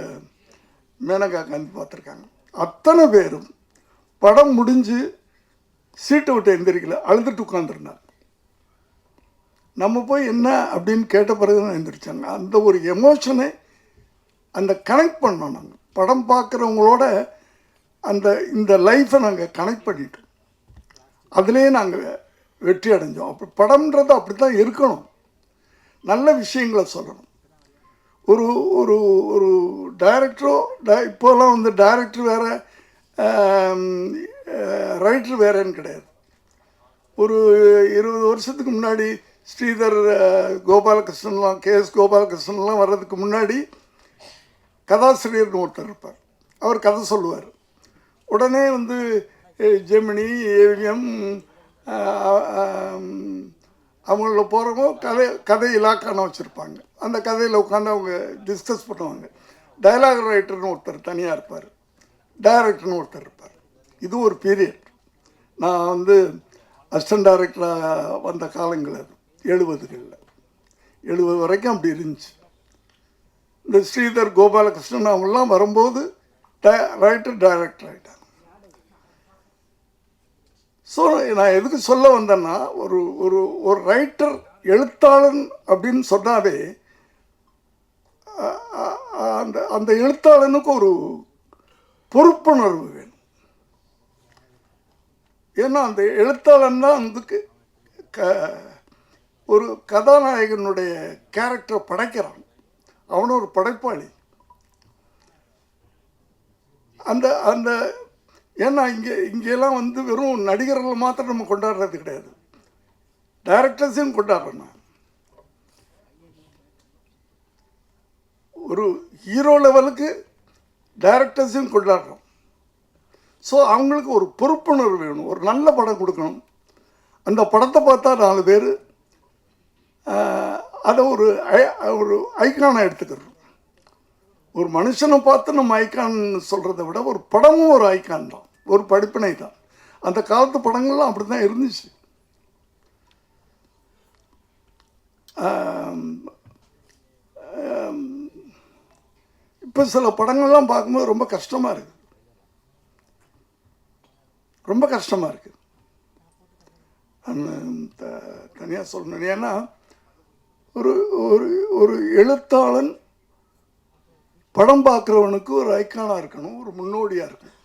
மேனகா காந்தி பார்த்துருக்காங்க. அத்தனை பேரும் படம் முடிஞ்சு சீட்டை விட்டு எந்திரிக்கல, அழுதுட்டு உட்காந்துருந்தாங்க. நம்ம போய் என்ன அப்படின்னு கேட்ட பிறகு தான் எந்திரிச்சாங்க. அந்த ஒரு எமோஷனை அந்த கனெக்ட் பண்ணோம். நாங்கள் படம் பார்க்குறவங்களோட அந்த இந்த லைஃப்பை நாங்கள் கனெக்ட் பண்ணிட்டோம். அதிலே நாங்கள் வெற்றி அடைஞ்சோம். அப்படி படம்ன்றது அப்படி தான் இருக்கணும், நல்ல விஷயங்களை சொல்லணும். ஒரு ஒரு ஒரு டைரக்டரோ இப்போலாம் வந்து டைரக்டர் வேறு ரைட்டர் வேறேன்னு கிடையாது. ஒரு 20 வருஷத்துக்கு முன்னாடி ஸ்ரீதர் கோபாலகிருஷ்ணன்லாம், கேஎஸ் கோபாலகிருஷ்ணன்லாம் வர்றதுக்கு முன்னாடி கதாசிரியர்னு ஒருத்தர் இருப்பார். அவர் கதை சொல்லுவார். உடனே வந்து ஜெமினி, ஏவிஎம் அவங்கள போகிறவங்க கதை இலாக்கான வச்சுருப்பாங்க. அந்த கதையில் உட்காந்து அவங்க டிஸ்கஸ் பண்ணுவாங்க. டைலாக் ரைட்டர்னு ஒருத்தர் தனியாக இருப்பார், டைரக்டர்னு ஒருத்தர் இருப்பார். இது ஒரு பீரியட். நான் வந்து அசிஸ்டன்ட் டைரக்டராக வந்த காலங்கள் அது 70 வரைக்கும் அப்படி இருந்துச்சு. இந்த ஸ்ரீதர் கோபாலகிருஷ்ணன் அவங்களாம் வரும்போது ரைட்டர் டைரக்டர் ஆகிட்டாங்க. ஸோ நான் எதுக்கு சொல்ல வந்தேன்னா, ஒரு ஒரு ஒரு ரைட்டர் எழுத்தாளன் அப்படின்னு சொன்னாவே அந்த அந்த எழுத்தாளனுக்கு ஒரு பொறுப்புணர்வு வேணும். ஏன்னா அந்த எழுத்தாளன் தான் வந்து ஒரு கதாநாயகனுடைய கேரக்டரை படைக்கிறான். அவனும் ஒரு படைப்பாளி. அந்த அந்த ஏன்னா இங்கெல்லாம் வந்து வெறும் நடிகர்கள் மாத்திரம் நம்ம கொண்டாடுறது கிடையாது, டைரக்டர்ஸையும் கொண்டாடுறோம். ஒரு ஹீரோ லெவலுக்கு டைரக்டர்ஸையும் கொண்டாடுறோம். ஸோ அவங்களுக்கு ஒரு பொறுப்புணர்வு வேணும். ஒரு நல்ல படம் கொடுக்கணும். அந்த படத்தை பார்த்தா 4 பேர் அதை ஒரு ஐக்கானை எடுத்துக்கிறோம். ஒரு மனுஷனை பார்த்து நம்ம ஐக்கான் சொல்கிறத விட ஒரு படமும் ஒரு ஐக்கான் தான், ஒரு படிப்பினை தான். அந்த காலத்து படங்கள்லாம் அப்படி தான் இருந்துச்சு. இப்போ சில படங்கள்லாம் பார்க்கும்போது ரொம்ப கஷ்டமாக இருக்குது, ரொம்ப கஷ்டமாக இருக்குது. தனியாக சொல்லணும். ஏன்னா ஒரு ஒரு ஒரு எழுத்தாளன் படம் பார்க்குறவனுக்கு ஒரு ஐக்கானாக இருக்கணும், ஒரு முன்னோடியாக இருக்கணும்.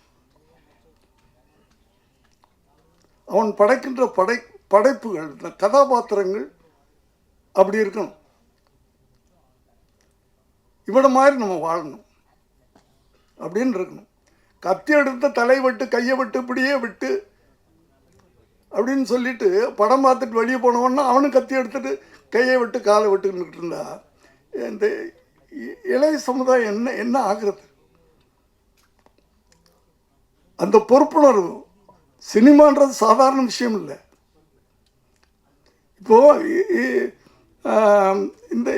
அவன் படைக்கின்ற படைப்புகள், கதாபாத்திரங்கள் அப்படி இருக்கணும். இவனை மாதிரி நம்ம வாழணும் அப்படின்னு இருக்கணும். கத்தி எடுத்த தலை வெட்டு, கையை வெட்டு, இப்படியே விட்டு அப்படின்னு சொல்லிட்டு படம் பார்த்துட்டு வெளியே போனவன்னா அவனும் கத்தி எடுத்துட்டு கையை விட்டு காலை விட்டுக்கிட்டு இருந்தா இந்த இளைய சமுதாயம் என்ன ஆகிறது? அந்த பொறுப்புணர்வு, சினிமான்றது சாதாரண விஷயம் இல்லை. இப்போ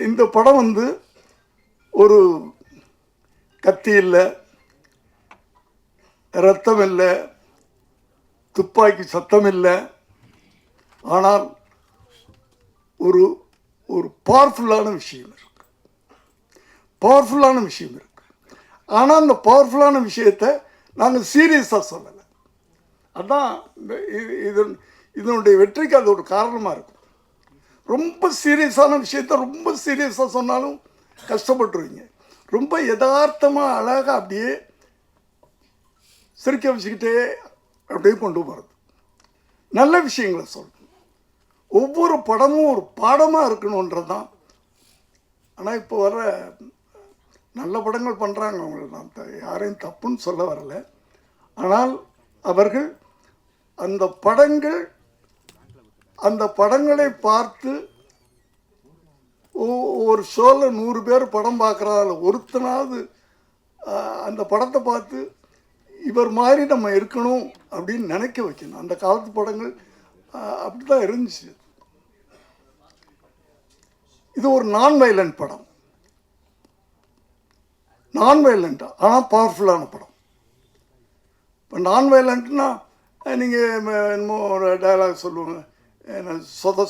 இந்த படம் வந்து ஒரு கத்தி இல்லை, ரத்தம் இல்லை, துப்பாக்கி சத்தம் இல்லை. ஆனால் ஒரு ஒரு பவர்ஃபுல்லான விஷயம் இருக்கு, பவர்ஃபுல்லான விஷயம் இருக்கு. ஆனால் அந்த பவர்ஃபுல்லான விஷயத்தை நாங்கள் சீரியஸாக சொல்லலை. அதுதான் இதனுடைய வெற்றிக்கு அது ஒரு காரணமாக இருக்கும். ரொம்ப சீரியஸான விஷயத்த ரொம்ப சீரியஸாக சொன்னாலும் கஷ்டப்பட்டுருவீங்க. ரொம்ப யதார்த்தமாக அழகாக அப்படியே சிரிக்க வச்சுக்கிட்டே அப்படியே கொண்டு போகிறது, நல்ல விஷயங்களை சொல்லணும். ஒவ்வொரு படமும் ஒரு பாடமாக இருக்கணுன்றது தான். ஆனால் இப்போ வர நல்ல படங்கள் பண்ணுறாங்க, அவங்களை நான் யாரையும் தப்புன்னு சொல்ல வரல. ஆனால் அவர்கள் அந்த படங்களை பார்த்து ஒரு ஷோவில் 100 பேர் படம் பார்க்குறதால ஒருத்தனாவது அந்த படத்தை பார்த்து இவர் மாதிரி நம்ம இருக்கணும் அப்படின்னு நினைக்க வைக்கணும். அந்த காலத்து படங்கள் அப்படி தான் இருந்துச்சு. இது ஒரு நான் வயலண்ட் படம், நான் வயலண்ட்டாக ஆனால் பவர்ஃபுல்லான படம். இப்போ நான் வயலண்ட்னா நீங்கள் என்னமோ ஒரு டயலாக் சொல்லுவாங்க,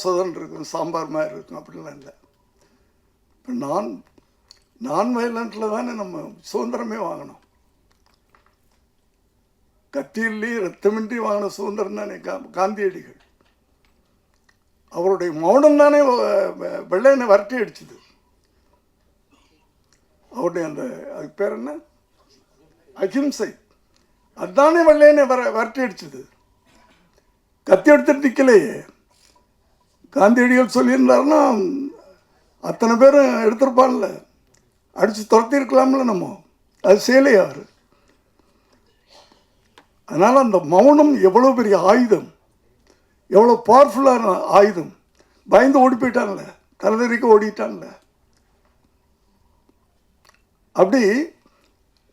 சொதன்னு இருக்கும், சாம்பார் மாதிரி இருக்கும், அப்படிலாம் இல்லை. இப்போ நான் வயலண்ட்டில் தானே நம்ம சுதந்திரமே வாங்கணும். கத்தியிலே ரத்தமின்றி வாங்கின சுதந்திரம் தானே காந்தியடிகள். அவருடைய மௌனம் தானே வெள்ளையனை வரட்டி அடிச்சுது. அவருடைய அந்த அதுக்கு பேர் என்ன, அகிம்சை, அதுதானே வெள்ளையனை வரட்டி அடிச்சுது. கத்தி எடுத்துட்டு நிற்கலையே. காந்தியடிகள் சொல்லியிருந்தாருன்னா அத்தனை பேரும் எடுத்திருப்பான்ல, அடித்து துரத்திருக்கலாம்ல. நம்ம அது செய்யலையே அவர். அதனால் அந்த மௌனம் எவ்வளோ பெரிய ஆயுதம், எவ்வளோ பவர்ஃபுல்லான ஆயுதம். பயந்து ஓடி போயிட்டான்ல, தலைதறிக்க ஓடிட்டான்ல. அப்படி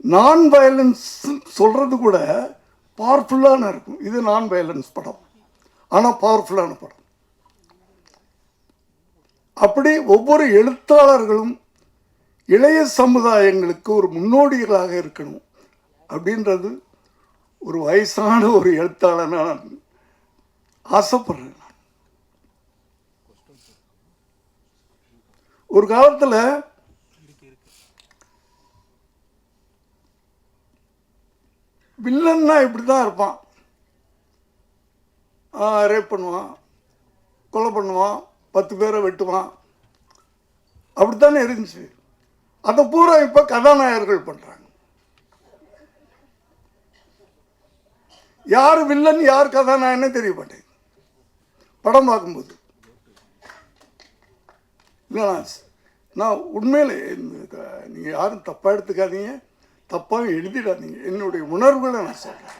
நான் வயலன்ஸ் சொல்கிறது கூட பவர்ஃபுல்லான இருக்கும். இது நான் வயலன்ஸ் படம், ஆனால் பவர்ஃபுல்லான படம். அப்படி ஒவ்வொரு எழுத்தாளர்களும் இளைய சமுதாயங்களுக்கு ஒரு முன்னோடிகளாக இருக்கணும் அப்படின்றது ஒரு வயசான ஒரு எழுத்தாளனாக நான் ஆசைப்படுறேன். ஒரு காலத்தில் வில்லன்னா இப்படி தான் இருப்பான். ரேப் பண்ணுவான், கொலை பண்ணுவான், 10 பேரை வெட்டுவான், அப்படித்தானே இருந்துச்சு. அதை பூரா இப்போ கதாநாயகர்கள் பண்ணுறாங்க. யார் வில்லன் யார் கதாநாயகனே தெரிய மாட்டேங்குது படம் பார்க்கும்போது. இல்லைண்ணா, நான் உண்மையிலே நீங்கள் யாரும் தப்பாக எடுத்துக்காதீங்க, தப்பாக எழுதிடாதீங்க. என்னுடைய உணர்வுகளை நான் சொல்கிறேன்.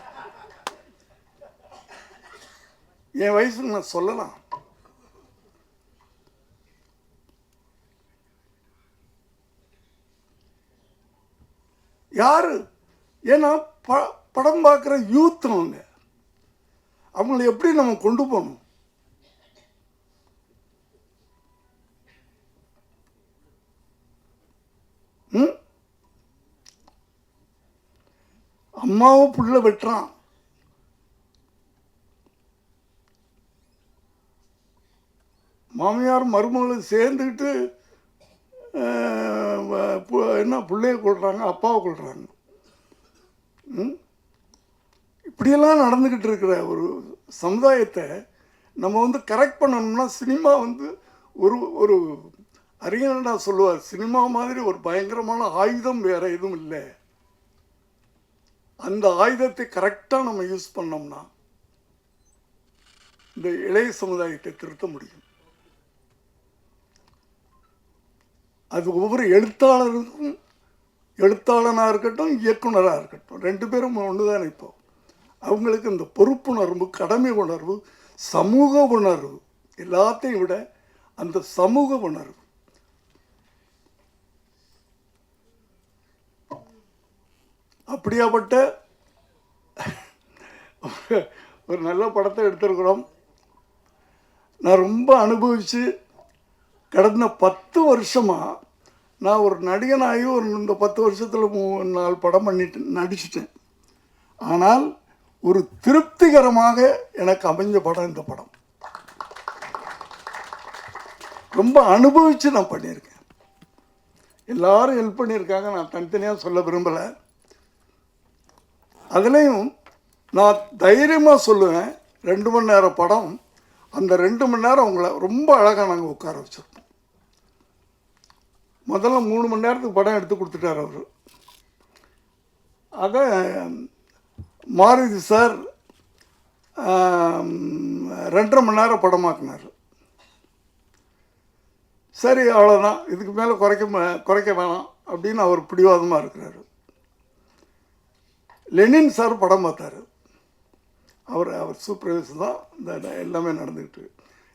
என் வயசுக்கு நான் சொல்லலாம். யாரு, ஏன்னா படம் பார்க்குற யூத் அவங்களை எப்படி நம்ம கொண்டு போகணும்? அம்மாவும் புள்ள வெட்டுறான், மாமியார் மருமகளும் சேர்ந்துக்கிட்டு என்ன பிள்ளைய கொள்றாங்க, அப்பாவை கொள்றாங்க. இப்படியெல்லாம் நடந்துக்கிட்டு இருக்கிற ஒரு சமுதாயத்தை நம்ம கரெக்ட் பண்ணணும்னா சினிமா ஒரு ஒரு அறிஞர்டா சொல்லுவார், சினிமா மாதிரி ஒரு பயங்கரமான ஆயுதம் வேற எதுவும் இல்லை. அந்த ஆயுதத்தை கரெக்டாக நம்ம யூஸ் பண்ணோம்னா இந்த இளைய சமுதாயத்தை திருத்த முடியும். அது ஒவ்வொரு எழுத்தாளருக்கும், எழுத்தாளனாக இருக்கட்டும் இயக்குனராக இருக்கட்டும், 2 பேரும் ஒன்று தானே. இப்போ அவங்களுக்கு இந்த பொறுப்புணர்வு, கடமை உணர்வு, சமூக உணர்வு, எல்லாத்தையும் விட அந்த சமூக உணர்வு. அப்படியாப்பட்ட ஒரு நல்ல படத்தை எடுத்திருக்கிறோம். நான் ரொம்ப அனுபவித்து கடந்த 10 வருஷமாக நான் ஒரு நடிகனாகி இந்த 10 வருஷத்தில் 3-4 படம் நடிச்சிட்டேன். ஆனால் ஒரு திருப்திகரமாக எனக்கு அமைஞ்ச படம் இந்த படம். ரொம்ப அனுபவித்து நான் பண்ணியிருக்கேன். எல்லாரும் ஹெல்ப் பண்ணியிருக்காங்க, நான் தனித்தனியாக சொல்ல விரும்பலை. அதுலேயும் நான் தைரியமாக சொல்லுவேன், 2 மணி நேரம் படம், அந்த 2 மணி நேரம் அவங்கள ரொம்ப அழகாக நாங்கள் உட்கார வச்சுருப்போம். முதல்ல 3 மணி நேரத்துக்கு படம் எடுத்து கொடுத்துட்டார் அவர். அதை மாருதி சார் 2.5 மணி நேரம் படமாக்குனார். சரி அவ்வளோதான், இதுக்கு மேலே குறைக்க வேணாம் அப்படின்னு அவர் பிடிவாதமாக இருக்கிறார். லெனின் சார் படம் பார்த்தார். அவர் சூப்பர்வைசர் தான் இந்த எல்லாமே நடந்துக்கிட்டு.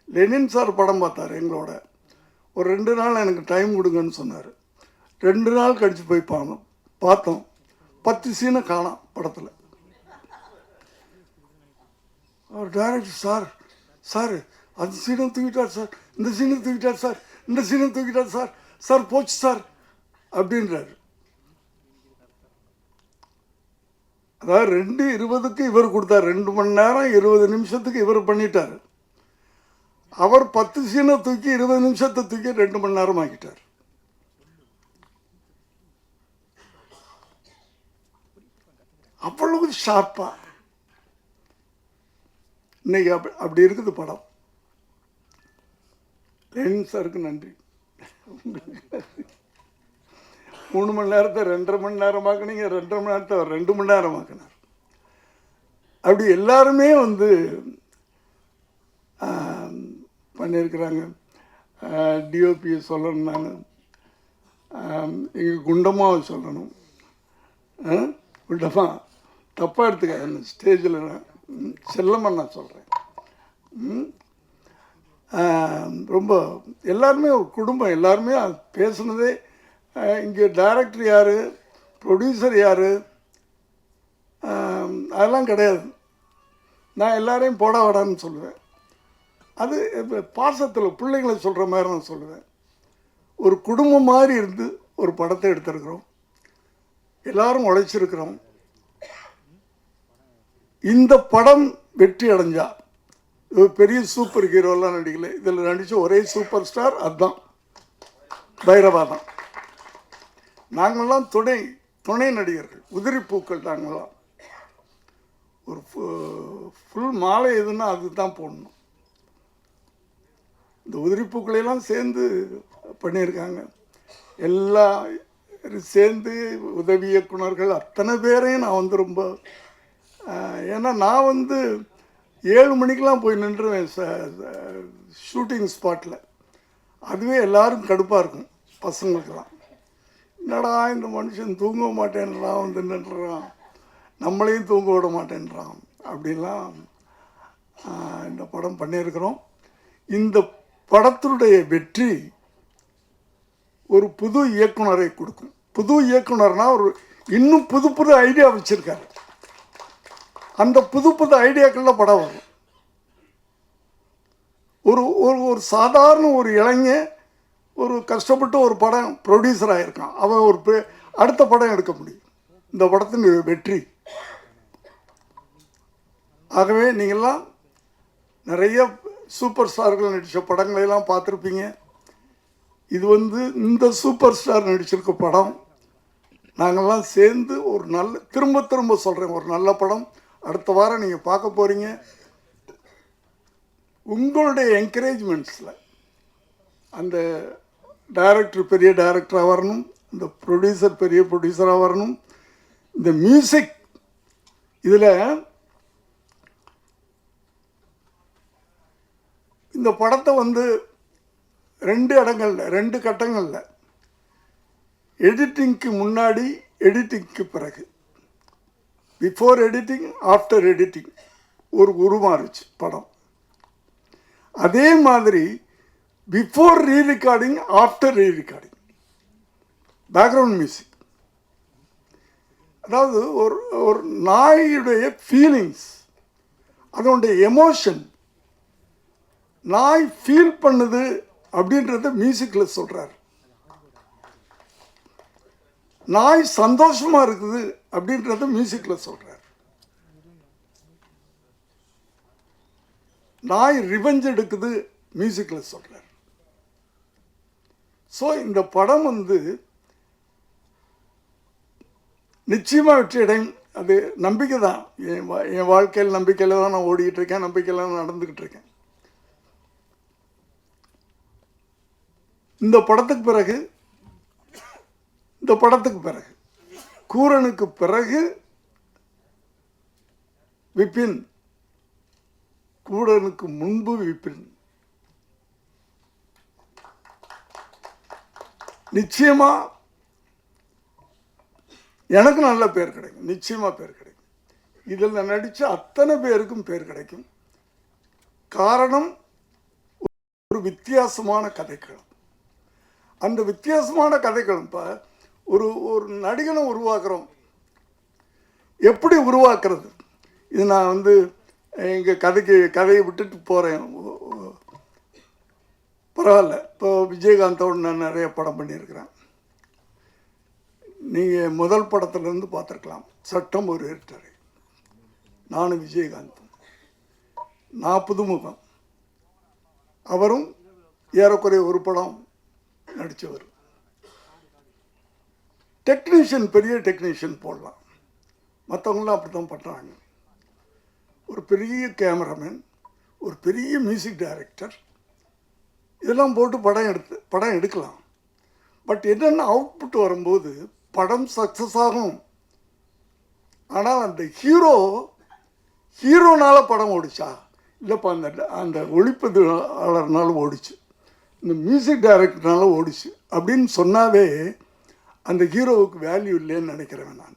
லெனின் சார் படம் பார்த்தார் எங்களோட. ஒரு 2 நாள் எனக்கு டைம் கொடுங்கன்னு சொன்னார். 2 நாள் கழித்து போய் பார்த்தோம் 10 சீனை காணோம் படத்தில். அவர் டைரக்டர், சார் அந்த சீனை தூக்கிட்டார் சார், இந்த சீனை தூக்கிட்டார் சார், இந்த சீனை தூக்கிட்டார் சார், சார் போச்சு சார் அப்படின்றாரு. அதாவது 2:20க்கு இவர் கொடுத்தார், 2 மணி நேரம் 20 நிமிஷத்துக்கு இவர் பண்ணிட்டார். அவர் 10 சீனை தூக்கி 20 நிமிஷத்தை தூக்கி 2 மணி நேரம் ஆக்கிட்டார். அவ்வளவு ஷார்ப்பா இன்னைக்கு அப்படி இருக்குது படம். லெனின் சாருக்கு நன்றி. 3 மணி நேரத்தை 2.5 மணி நேரமாக்குனீங்க, 2.5 மணி நேரத்தை 2 மணி நேரமாக்குனார். அப்படி எல்லாருமே வந்து பண்ணியிருக்கிறாங்க. டிஓபியை சொல்லணும், நான் எங்கள் குண்டம்மாவை சொல்லணும். குண்டம்மா தப்பாக எடுத்துக்க, ஸ்டேஜில் செல்லம்மா நான் சொல்கிறேன். ரொம்ப எல்லாருமே ஒரு குடும்பம், எல்லாருமே பேசுனதே. இங்கே டைரக்டர் யார், ப்ரொடியூசர் யார், அதெல்லாம் கிடையாது. நான் எல்லாரையும் போட வாடான்னு சொல்லுவேன். அது பாசத்தில் பிள்ளைங்களை சொல்கிற மாதிரி நான் சொல்லுவேன். ஒரு குடும்பம் மாதிரி இருந்து ஒரு படத்தை எடுத்திருக்கிறோம், எல்லாரும் உழைச்சிருக்கிறோம். இந்த படம் வெற்றி அடைஞ்சா, பெரிய சூப்பர் ஹீரோலாம் நடிக்கல, இதில் நடித்த ஒரே சூப்பர் ஸ்டார் அதுதான், பைரவா தான். நாங்கள்லாம் துணை நடிகர்கள், உதிரி பூக்கள். நாங்கள்லாம் ஒரு ஃபுல் மாலை எதுன்னா அதுதான் போடணும். இந்த உதிரி பூக்களையெல்லாம் சேர்ந்து பண்ணியிருக்காங்க. எல்லாம் சேர்ந்து உதவி இயக்குனர்கள் அத்தனை பேரையும் நான் வந்து ரொம்ப, ஏன்னா நான் வந்து 7 மணிக்கெலாம் போய் நின்றுவேன் ஷூட்டிங் ஸ்பாட்டில். அதுவே எல்லோரும் கடுப்பாக இருக்கும் பசங்களுக்கெல்லாம். என்னடா இந்த மனுஷன் தூங்க மாட்டேன்றான், வந்து நின்றுறான், நம்மளையும் தூங்க விட மாட்டேன்றான் அப்படின்லாம் இந்த படம் பண்ணியிருக்கிறோம். இந்த படத்தினுடைய வெற்றி ஒரு புது இயக்குனரை கொடுக்கும். புது இயக்குனர்னா ஒரு இன்னும் புது புது ஐடியா வச்சுருக்காரு. அந்த புது புது ஐடியாக்களில் படம் வரும். ஒரு ஒரு சாதாரண ஒரு இளைஞன் ஒரு கஷ்டப்பட்டு ஒரு படம் ப்ரொடியூசர் ஆகியிருக்கான், அவன் ஒரு அடுத்த படம் எடுக்க முடியும். இந்த படத்தின் வெற்றி. ஆகவே நீங்கள்லாம் நிறைய சூப்பர் ஸ்டார்கள் நடித்த படங்களெல்லாம் பார்த்துருப்பீங்க. இது வந்து இந்த சூப்பர் ஸ்டார் நடிச்சிருக்க படம். நாங்கள்லாம் சேர்ந்து ஒரு நல்ல, திரும்ப திரும்ப சொல்கிறேன், ஒரு நல்ல படம் அடுத்த வாரம் நீங்கள் பார்க்க போகிறீங்க. உங்களுடைய என்கரேஜ்மெண்ட்ஸில் அந்த டைரக்டர் பெரிய டைரக்டராக வரணும், இந்த ப்ரொடியூசர் பெரிய ப்ரொடியூசராக வரணும். இந்த மியூசிக் இதில் இந்த படத்தை வந்து 2 இடங்களில் 2 கட்டங்களில், எடிட்டிங்க்கு முன்னாடி, எடிட்டிங்க்கு பிறகு, பிஃபோர் எடிட்டிங் ஆஃப்டர் எடிட்டிங் உருமாறுச்சு படம். அதே மாதிரி பிஃபோர் ரீ ரெக்கார்டிங் ஆஃப்டர் ரீ ரெக்கார்டிங் பேக்ரவுண்ட் மியூசிக். அதாவது ஒரு நாயுடைய ஃபீலிங்ஸ், அதனுடைய எமோஷன், நாய் ஃபீல் பண்ணுது அப்படின்றத மியூசிக்கில் சொல்கிறார். நாய் சந்தோஷமாக இருக்குது அப்படின்றத மியூசிக்கில் சொல்கிறார். நாய் ரிவெஞ்ச் எடுக்குது மியூசிக்கில் சொல்கிறார். ஸோ இந்த படம் வந்து நிச்சயமாக வெற்றி அடையும். அது நம்பிக்கை தான். என் வாழ்க்கையில் நம்பிக்கையில் தான் நான் ஓடிக்கிட்டு இருக்கேன், நம்பிக்கையில் தான் நடந்துக்கிட்டு இருக்கேன். இந்த படத்துக்கு பிறகு கூரனுக்கு பிறகு விபின், கூரனுக்கு முன்பு விபின். நிச்சயமா எனக்கு நல்ல பேர் கிடைக்கும், நிச்சயமாக பேர் கிடைக்கும். இதில் நடித்த அத்தனை பேருக்கும் பேர் கிடைக்கும். காரணம், ஒரு வித்தியாசமான கதைக்களம். அந்த வித்தியாசமான கதைகள் இப்போ ஒரு ஒரு நடிகனை உருவாக்குறோம், எப்படி உருவாக்குறது? இது நான் வந்து எங்கள் கதையை விட்டுட்டு போகிறேன், பரவாயில்ல. இப்போ விஜயகாந்தோடு நான் நிறைய படம் பண்ணியிருக்கிறேன். நீங்கள் முதல் படத்துலேருந்து பார்த்துருக்கலாம், சட்டம் ஒரு இருட்டறை. நானும் விஜயகாந்தும், நான் புதுமுகம், அவரும் ஏறக்குறைய ஒரு படம் நடித்தவர். டெக்னீஷியன், பெரிய டெக்னீஷியன் போடலாம், மற்றவங்களாம் அப்படி தான் பண்ணுறாங்க. ஒரு பெரிய கேமராமேன், ஒரு பெரிய மியூசிக் டைரக்டர், இதெல்லாம் போட்டு படம் எடுக்கலாம். பட் என்னென்ன அவுட்புட் வரும்போது படம் சக்ஸஸ் ஆகும். ஆனால் அந்த ஹீரோனால படம் ஓடிச்சா, இல்லைப்பா அந்த ஒளிப்பதிவாளர்னால ஓடிச்சு, இந்த மியூசிக் டைரக்டர்னால ஓடிச்சு அப்படின்னு சொன்னாவே அந்த ஹீரோவுக்கு வேல்யூ இல்லைன்னு நினைக்கிறேன் நான்.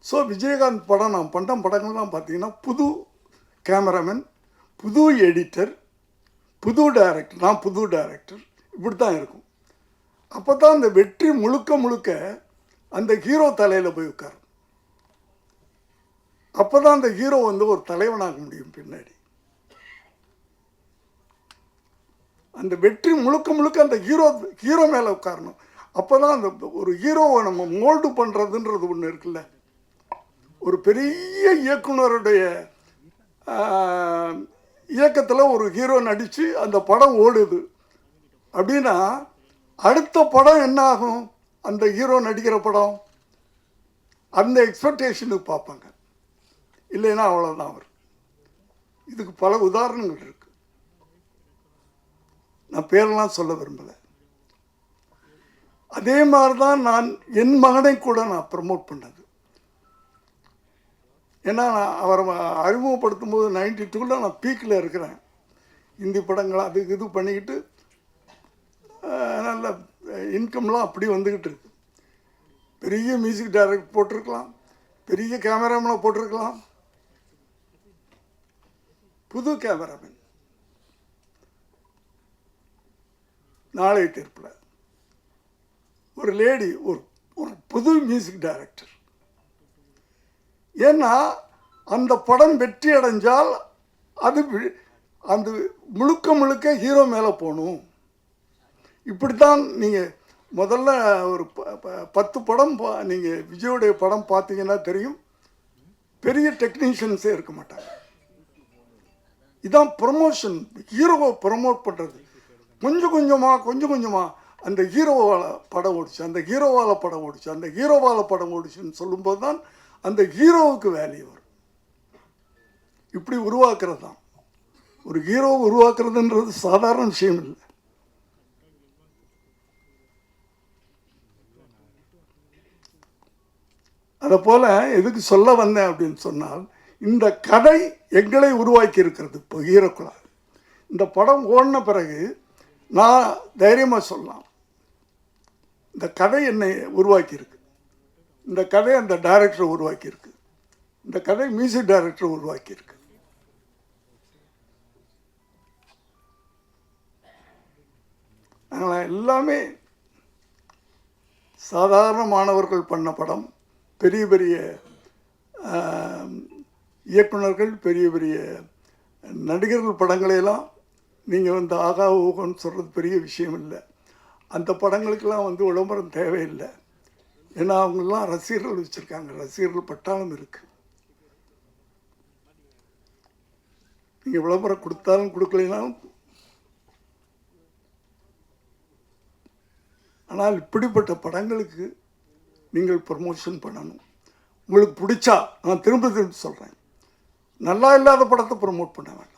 ஸோ விஜயகாந்த் படம், நான் பண்ண படங்கள்லாம் பார்த்தீங்கன்னா புது கேமராமேன், புது எடிட்டர், புது டைரக்டர், நான் புது டைரக்டர், இப்படி தான் இருக்கும். அப்போ தான் அந்த வெற்றி முழுக்க அந்த ஹீரோ தலையில் போய் உட்காரும். அப்போ தான் அந்த ஹீரோ வந்து ஒரு தலைவனாக முடியும் பின்னாடி. அந்த வெற்றி முழுக்க அந்த ஹீரோ மேலே உட்காரணும். அப்போ தான் அந்த ஒரு ஹீரோவை நம்ம மோல்டு பண்ணுறதுன்றது ஒன்று இருக்குல்ல. ஒரு பெரிய இயக்குனருடைய இயக்கத்தில் ஒரு ஹீரோ நடித்து அந்த படம் ஓடுது அப்படின்னா, அடுத்த படம் என்ன ஆகும்? அந்த ஹீரோ நடிக்கிற படம் அந்த எக்ஸ்பெக்டேஷனுக்கு பார்ப்பாங்க, இல்லைன்னா அவ்வளோதான் வரும். இதுக்கு பல உதாரணங்கள் இருக்கு, நான் பேரெல்லாம் சொல்ல விரும்பலை. அதே மாதிரி தான் நான் என் மகனை கூட நான் ப்ரமோட் பண்ணது. ஏன்னா நான் அவரை அறிமுகப்படுத்தும் போது 92 நான் பீக்கில் இருக்கிறேன். ஹிந்தி படங்கள் அது இது பண்ணிக்கிட்டு நல்ல இன்கம்லாம் அப்படி வந்துக்கிட்டு இருக்கு. பெரிய மியூசிக் டைரக்டர் போட்டிருக்கலாம், பெரிய கேமராமேனை போட்டிருக்கலாம். புது கேமராமேன் நாளைய தீர்ப்பில் ஒரு லேடி, ஒரு புது மியூசிக் டைரக்டர். ஏன்னா அந்த படம் வெற்றி அடைஞ்சால் அது அந்த முழுக்க ஹீரோ மேலே போகணும். இப்படித்தான் நீங்கள் முதல்ல ஒரு 10 படம் நீங்கள் விஜயோடைய படம் பார்த்தீங்கன்னா தெரியும், பெரிய டெக்னீஷியன்ஸே இருக்க மாட்டாங்க. இதான் ப்ரமோஷன், ஹீரோவை ப்ரமோட் பண்ணுறது. கொஞ்சம் கொஞ்சமாக அந்த ஹீரோவால் படம் ஓடிச்சு, அந்த ஹீரோவால் படம் ஓடிச்சு, அந்த ஹீரோவால் படம் ஓடிச்சுன்னு சொல்லும்போது தான் அந்த ஹீரோவுக்கு வேல்யூ வரும். இப்படி உருவாக்குறது தான். ஒரு ஹீரோவை உருவாக்குறதுன்றது சாதாரண விஷயம் இல்லை. அதை போல் எதுக்கு சொல்ல வந்தேன் அப்படின்னு சொன்னால், இந்த கதை எங்களை உருவாக்கி இருக்கிறது. இப்போ ஹீரோக்களாக இந்த படம் ஓடின பிறகு நான் தைரியமாக சொல்லலாம், இந்த கதை என்னை உருவாக்கியிருக்கு, இந்த கதை அந்த டைரக்டரை உருவாக்கியிருக்கு, இந்த கதை மியூசிக் டைரக்டரை உருவாக்கியிருக்கு. நாங்கள் எல்லாமே சாதாரண மாணவர்கள் பண்ண படம். பெரிய இயக்குனர்கள், பெரிய நடிகர்கள் படங்களையெல்லாம் நீங்கள் வந்து ஆகா ஊகன்னு சொல்கிறது பெரிய விஷயம் இல்லை. அந்த படங்களுக்கெல்லாம் வந்து விளம்பரம் தேவையில்லை. ஏன்னா அவங்கெல்லாம் ரசிகர்கள் வச்சுருக்காங்க, ரசிகர்கள் பட்டாளம் இருக்குது. நீங்கள் விளம்பரம் கொடுத்தாலும் கொடுக்கலைனாலும். ஆனால் இப்படிப்பட்ட படங்களுக்கு நீங்கள் ப்ரமோஷன் பண்ணணும். உங்களுக்கு பிடிச்சா, நான் திரும்ப சொல்கிறேன், நல்லா இல்லாத படத்தை ப்ரமோட் பண்ண வேண்டாம்.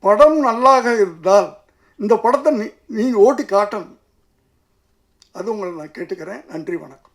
படம் நல்லாக இருந்தால் இந்த படத்தை நீங்கள் ஓட்டி காட்டணும். அது உங்களை நான் கேட்டுக்கிறேன். நன்றி, வணக்கம்.